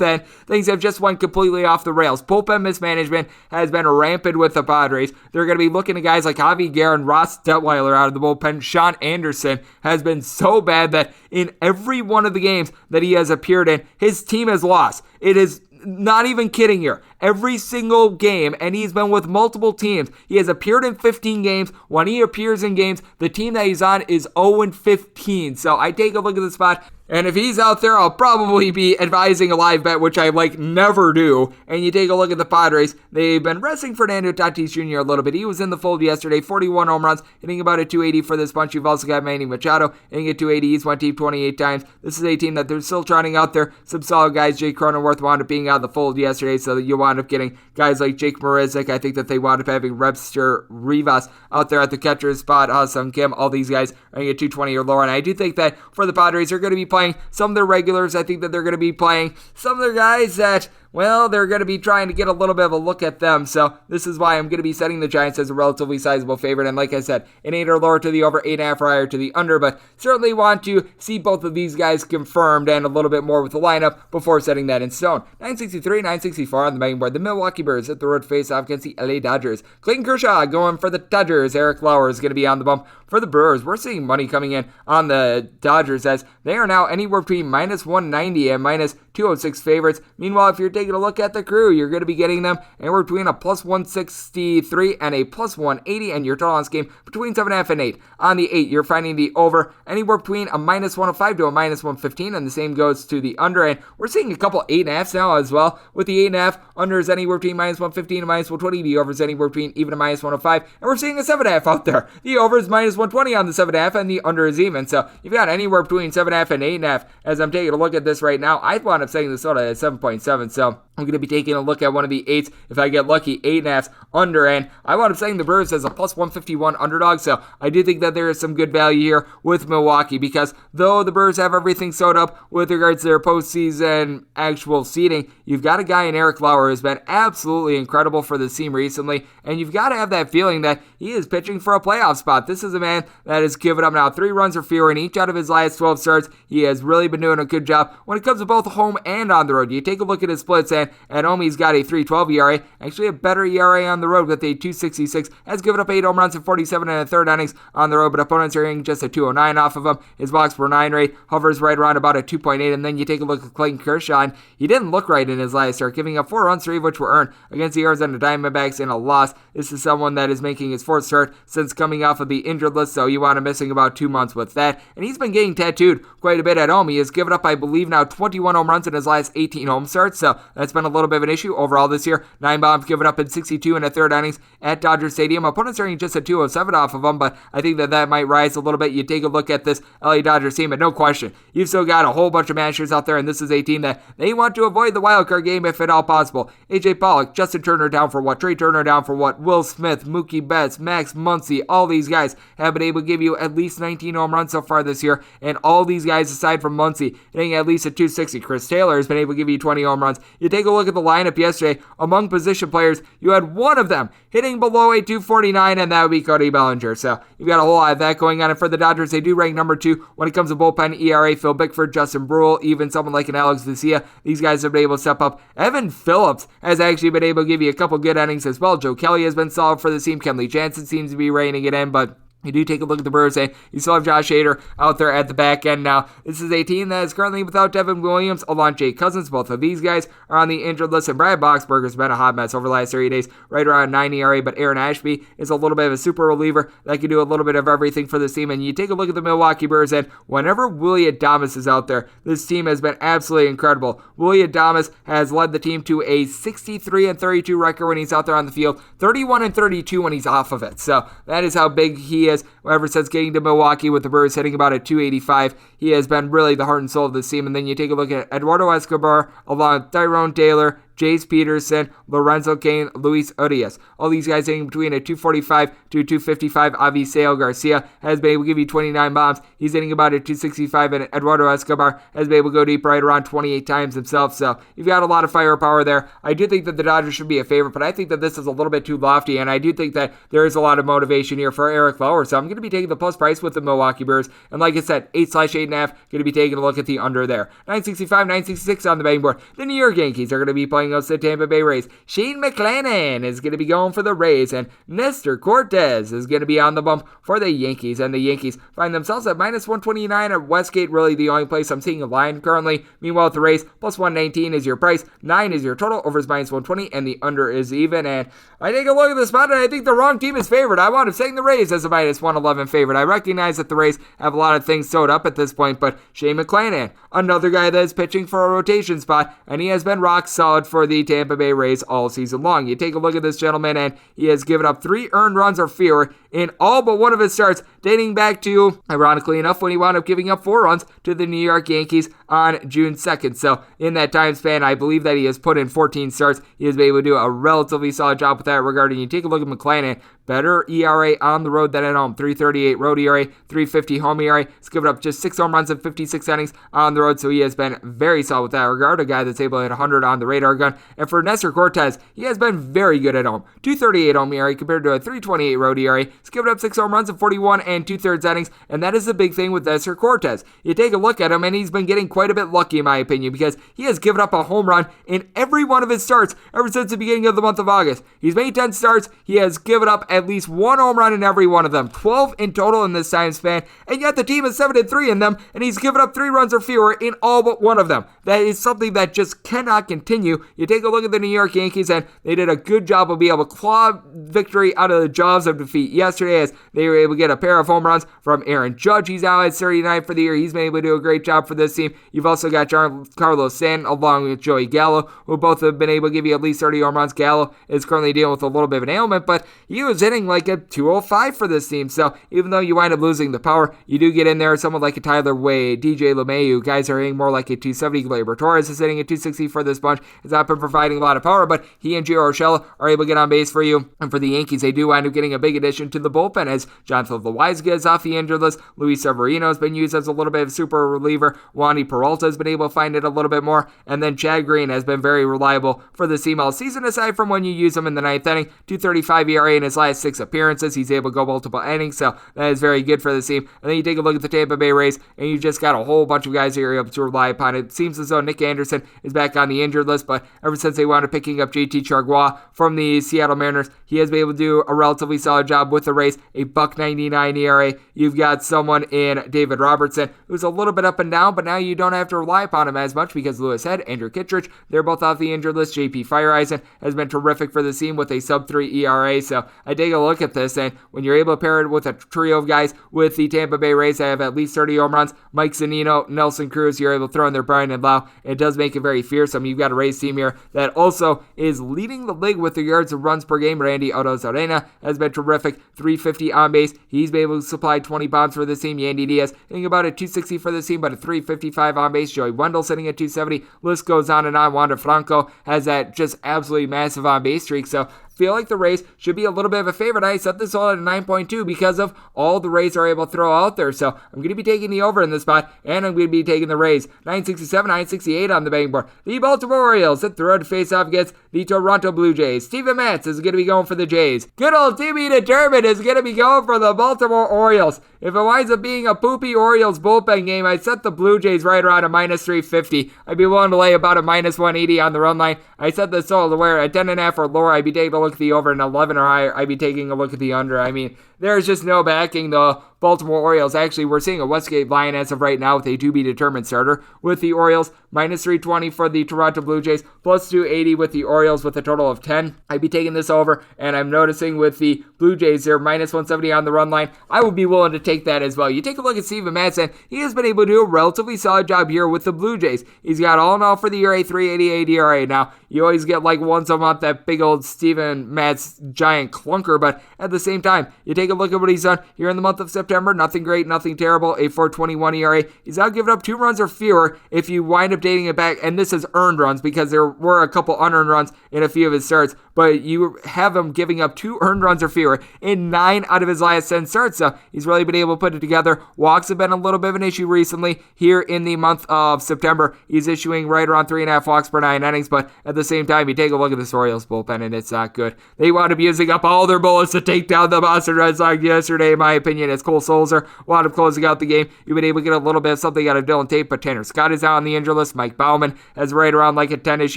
and things have just went completely off the rails. Bullpen mismanagement has been rampant with the Padres. They're going to be looking at guys like Javi Guerra, Ross Detweiler out of the bullpen. Sean Anderson has been so bad that in every one of the games that he has appeared in, his team has lost. It is not even kidding here. Every single game, and he's been with multiple teams. He has appeared in 15 games. When he appears in games, the team that he's on is 0-15. So I take a look at the spot, and if he's out there, I'll probably be advising a live bet, which I never do. And you take a look at the Padres. They've been resting Fernando Tatis Jr. a little bit. He was in the fold yesterday, 41 home runs, hitting about a 280 for this bunch. You've also got Manny Machado hitting at 280. He's went deep 28 times. This is a team that they're still trotting out there. Some solid guys. Jake Cronenworth wound up being out of the fold yesterday, so you wound up getting guys like Jake Marisnik. I think that they wound up having Webster Rivas out there at the catcher's spot. Ha-Sung Kim, all these guys are going to get 220 or lower. And I do think that for the Padres, they're going to be playing some of their regulars. I think that they're going to be playing some of their guys that, well, they're going to be trying to get a little bit of a look at them. So this is why I'm going to be setting the Giants as a relatively sizable favorite. And like I said, an 8 or lower to the over, 8.5 or higher to the under. But certainly want to see both of these guys confirmed and a little bit more with the lineup before setting that in stone. 963, 964 on the betting board. The Milwaukee Brewers hit the road face off against the LA Dodgers. Clayton Kershaw going for the Dodgers. Eric Lauer is going to be on the bump for for the Brewers, we're seeing money coming in on the Dodgers as they are now anywhere between minus 190 and minus 206 favorites. Meanwhile, if you're taking a look at the Crew, you're going to be getting them anywhere between a plus 163 and a plus 180, and your total on this game between 7.5 and 8. On the 8, you're finding the over anywhere between a minus 105 to a minus 115, and the same goes to the under. And we're seeing a couple 8.5s now as well, with the 8.5 under is anywhere between minus 115 and minus 120. The over is anywhere between even a minus 105, and we're seeing a 7.5 out there. The over is minus 120 on the 7.5, and the under is even. So you've got anywhere between 7.5 and 8.5. As I'm taking a look at this right now, I wound up setting this total at 7.7. So I'm going to be taking a look at one of the 8s. If I get lucky, 8.5s under, and I wound up saying the Brewers as a plus 151 underdog. So I do think that there is some good value here with Milwaukee, because though the Brewers have everything sewed up with regards to their postseason actual seeding, you've got a guy in Eric Lauer who's been absolutely incredible for this team recently, and you've got to have that feeling that he is pitching for a playoff spot. This is a man that has given up now 3 runs or fewer in each out of his last 12 starts. He has really been doing a good job when it comes to both home and on the road. You take a look at his splits, and at home he's got a 3.12 ERA, actually a better ERA on the road with a 2.66, has given up 8 home runs and 47 and a third innings on the road, but opponents are hitting just a 2.09 off of him. His walks per 9 rate hovers right around about a 2.8, and then you take a look at Clayton Kershaw, and he didn't look right in his last start, giving up 4 runs, 3 of which were earned against the Arizona Diamondbacks in a loss. This is someone that is making his 4th start since coming off of the injured list, so you want him missing about 2 months with that, and he's been getting tattooed quite a bit at home. He has given up, I believe, now 21 home runs in his last 18 home starts, so that's been a little bit of an issue overall this year. 9 bombs given up in 62 and a third innings at Dodger Stadium. Opponents are hitting just a 207 off of him, but I think that might rise a little bit. You take a look at this LA Dodgers team, and no question, you've still got a whole bunch of managers out there, and this is a team that they want to avoid the wildcard game if at all possible. AJ Pollock, Justin Turner down for what? Trey Turner down for what? Will Smith, Mookie Betts, Max Muncy, all these guys have been able to give you at least 19 home runs so far this year, and all these guys aside from Muncy hitting at least a 260. Chris Taylor has been able to give you 20 home runs. You take a look at the lineup yesterday, among position players, you had one of them hitting below a 249, and that would be Cody Bellinger. So you've got a whole lot of that going on, and for the Dodgers, they do rank number 2 when it comes to bullpen ERA. Phil Bickford, Justin Brule, even someone like an Alex Vesia, these guys have been able to step up. Evan Phillips has actually been able to give you a couple good innings as well. Joe Kelly has been solid for the team. Kenley Jansen seems to be reining it in, but you do take a look at the Brewers, and you still have Josh Hader out there at the back end now. This is a team that is currently without Devin Williams, along Jake Cousins. Both of these guys are on the injured list, and Brad Boxberger's been a hot mess over the last 30 days, right around 9 ERA, but Aaron Ashby is a little bit of a super reliever that can do a little bit of everything for this team. And you take a look at the Milwaukee Brewers, and whenever Willy Adames is out there, this team has been absolutely incredible. Willy Adames has led the team to a 63-32 record when he's out there on the field, 31-32 when he's off of it. So that is how big he is ever since getting to Milwaukee, with the Brewers hitting about a 285. He has been really the heart and soul of this team. And then you take a look at Eduardo Escobar, along with Tyrone Taylor, Jace Peterson, Lorenzo Cain, Luis Urias. All these guys hitting between a 245 to 255. Aviseo Garcia has been able to give you 29 bombs. He's hitting about a 265, and Eduardo Escobar has been able to go deep right around 28 times himself. So you've got a lot of firepower there. I do think that the Dodgers should be a favorite, but I think that this is a little bit too lofty, and I do think that there is a lot of motivation here for Eric Lauer. So I'm going to be taking the plus price with the Milwaukee Brewers, and like I said, 8/8.5, going to be taking a look at the under there. 965, 966 on the betting board. The New York Yankees are going to be playing against the Tampa Bay Rays. Shane McClanahan is going to be going for the Rays, and Nestor Cortez is going to be on the bump for the Yankees, and the Yankees find themselves at minus 129 at Westgate, really the only place I'm seeing a line currently. Meanwhile, at the Rays, plus 119 is your price, 9 is your total, over is minus 120, and the under is even. And I take a look at the spot, and I think the wrong team is favored. I wound up saying the Rays as a minus 111 favorite. I recognize that the Rays have a lot of things sewed up at this point, but Shane McClanahan, another guy that is pitching for a rotation spot, and he has been rock solid for the Tampa Bay Rays all season long. You take a look at this gentleman, and he has given up 3 earned runs or fewer in all but one of his starts, dating back to, ironically enough, when he wound up giving up 4 runs to the New York Yankees on June 2nd. So in that time span, I believe that he has put in 14 starts. He has been able to do a relatively solid job with that regarding. You take a look at McClanahan, better ERA on the road than at home. 3.38 road ERA, 3.50 home ERA. He's given up just 6 home runs in 56 innings on the road, so he has been very solid with that regard. A guy that's able to hit 100 on the radar gun. And for Nestor Cortez, he has been very good at home. 2.38 home ERA compared to a 3.28 road ERA. He's given up 6 home runs in 41 and 2/3 innings, and that is the big thing with Nestor Cortez. You take a look at him, and he's been getting quite a bit lucky, in my opinion, because he has given up a home run in every one of his starts ever since the beginning of the month of August. He's made 10 starts. He has given up at least one home run in every one of them, 12 in total in this time span, and yet the team is 7-3 in them, and he's given up 3 runs or fewer in all but one of them. That is something that just cannot continue. You take a look at the New York Yankees, and they did a good job of being able to claw victory out of the jaws of defeat yesterday as they were able to get a pair of home runs from Aaron Judge. He's now at 39 for the year. He's been able to do a great job for this team. You've also got Carlos Stanton along with Joey Gallo, who both have been able to give you at least 30 home runs. Gallo is currently dealing with a little bit of an ailment, but he was hitting like a 205 for this team. So even though you wind up losing the power, you do get in there someone like a Tyler Wade, DJ LeMahieu, guys are hitting more like a 270. Gleyber Torres is hitting a 260 for this bunch. Has not been providing a lot of power, but he and Gio Urshela are able to get on base for you. And for the Yankees, they do wind up getting a big addition to the bullpen as Jonathan Loaisiga is off the injured list. Luis Severino has been used as a little bit of a super reliever. Wandy Peralta has been able to find it a little bit more. And then Chad Green has been very reliable for the team all season, aside from when you use him in the ninth inning. 2.35 ERA in his last 6 appearances. He's able to go multiple innings, so that is very good for the team. And then you take a look at the Tampa Bay Rays, and you just got a whole bunch of guys that you're able to rely upon. It seems as though Nick Anderson is back on the injured list, but ever since they wound up picking up JT Chargois from the Seattle Mariners, he has been able to do a relatively solid job with the Rays. A $1.99 ERA. You've got someone in David Robertson who's a little bit up and down, but now you don't have to rely upon him as much because Lewis Head, Andrew Kittredge, they're both off the injured list. JP Fireeisen has been terrific for the team with a sub-3 ERA, so I take a look at this, and when you're able to pair it with a trio of guys with the Tampa Bay Rays that have at least 30 home runs, Mike Zunino, Nelson Cruz, you're able to throw in there Brian and Lau, it does make it very fearsome. You've got a Rays team here that also is leading the league with regards to runs per game. Randy Arozarena has been terrific, 350 on base. He's been able to supply 20 bombs for this team. Yandy Diaz hitting about a 260 for this team, but a 355 on base. Joey Wendell sitting at 270. List goes on and on. Wander Franco has that just absolutely massive on base streak, so feel like the Rays should be a little bit of a favorite. I set this all at a 9.2 because of all the Rays are able to throw out there. So I'm going to be taking the over in this spot, and I'm going to be taking the Rays. 967, 968 on the betting board. The Baltimore Orioles hit the road to face off against the Toronto Blue Jays. Steven Matz is going to be going for the Jays. Good old Timmy Determined is going to be going for the Baltimore Orioles. If it winds up being a poopy Orioles bullpen game, I'd set the Blue Jays right around a minus 350. I'd be willing to lay about a minus 180 on the run line. I set this all to where at 10.5 or lower, I'd be taking a look at the over, and 11 or higher, I'd be taking a look at the under. I mean, there's just no backing the Baltimore Orioles. Actually, we're seeing a Westgate line as of right now with a to-be-determined starter with the Orioles. Minus 320 for the Toronto Blue Jays. Plus 280 with the Orioles with a total of 10. I'd be taking this over, and I'm noticing with the Blue Jays, they're minus 170 on the run line. I would be willing to take that as well. You take a look at Steven Matz, he has been able to do a relatively solid job here with the Blue Jays. He's got all in all for the year a 388 ERA. Now, you always get like once a month that big old Steven Matz giant clunker, but at the same time, you take a look at what he's done here in the month of September. Nothing great, nothing terrible. A 4.21 ERA. He's now given up 2 runs or fewer if you wind up dating it back, and this is earned runs because there were a couple unearned runs in a few of his starts, but you have him giving up 2 earned runs or fewer in 9 out of his last 10 starts, so he's really been able to put it together. Walks have been a little bit of an issue recently here in the month of September. He's issuing right around 3.5 walks per 9 innings, but at the same time, you take a look at this Orioles bullpen, and it's not good. They wound up using up all their bullets to take down the Boston Red Sox yesterday, in my opinion, as Cole Sulzer wound up closing out the game. You've been able to get a little bit of something out of Dylan Tate, but Tanner Scott is out on the injury list. Mike Baumann has right around like a 10-ish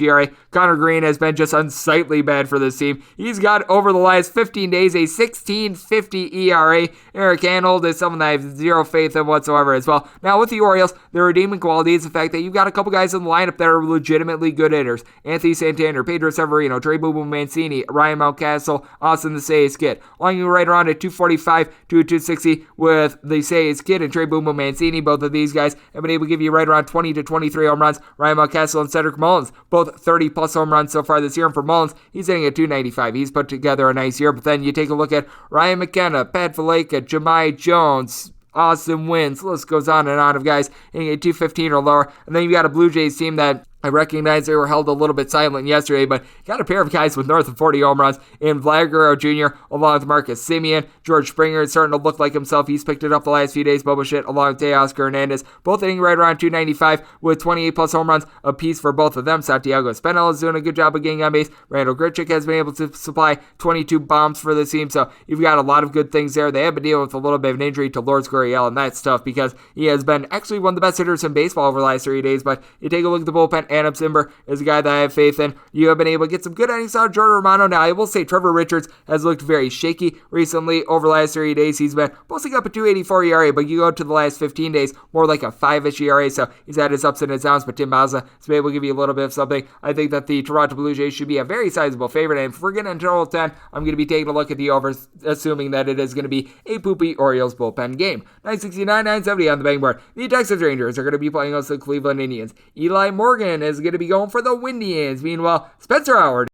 ERA. Connor Green has been just unsightly bad for this team. He's got over the last 15 days a 16.50 ERA. Eric Arnold is someone that I have zero faith in whatsoever as well. Now with the Orioles, their redeeming quality is the fact that you've got a couple guys in the lineup that are legitimately good hitters. Anthony Santander, Pedro Severino, Trey Boo Boo Mancini, Ryan Mountcastle, Austin the Sayes Kid. Lying right around at 245 to 260 with the Sayes Kid and Trey Boo Boo Mancini. Both of these guys have been able to give you right around 20 to 23 home runs. Ryan Mountcastle and Cedric Mullins, both 30 plus home runs so far this year. And for Mullins, he's hitting at 295. He's put together a nice year. But then you take a look at Ryan McKenna, Pat Valaika, Jahmai Jones, Austin Wynns, the list goes on and on of guys hitting at 215 or lower. And then you got a Blue Jays team that I recognize they were held a little bit silent yesterday, but got a pair of guys with north of 40 home runs in Vlad Guerrero Jr. along with Marcus Semien. George Springer is starting to look like himself. He's picked it up the last few days. Bubba Shit along with Teoscar Hernandez, both hitting right around 295 with 28 plus home runs apiece for both of them. Santiago Espinal is doing a good job of getting on base. Randall Grichuk has been able to supply 22 bombs for the team, so you've got a lot of good things there. They have been dealing with a little bit of an injury to Lourdes Gurriel, and that's tough because he has been actually one of the best hitters in baseball over the last 3 days, but you take a look at the bullpen, Adam Simber is a guy that I have faith in. You have been able to get some good innings out of Jordan Romano. Now, I will say Trevor Richards has looked very shaky recently. Over the last 30 days, he's been posting up a 2.84 ERA, but you go to the last 15 days, more like a 5-ish ERA, so he's had his ups and his downs, but Tim Mazza has been able to give you a little bit of something. I think that the Toronto Blue Jays should be a very sizable favorite, and if we're getting into total 10, I'm going to be taking a look at the over, assuming that it is going to be a poopy Orioles bullpen game. 969, 970 on the bang board. The Texas Rangers are going to be playing against the Cleveland Indians. Eli Morgan is going to be going for the Windians. Meanwhile, Spencer Howard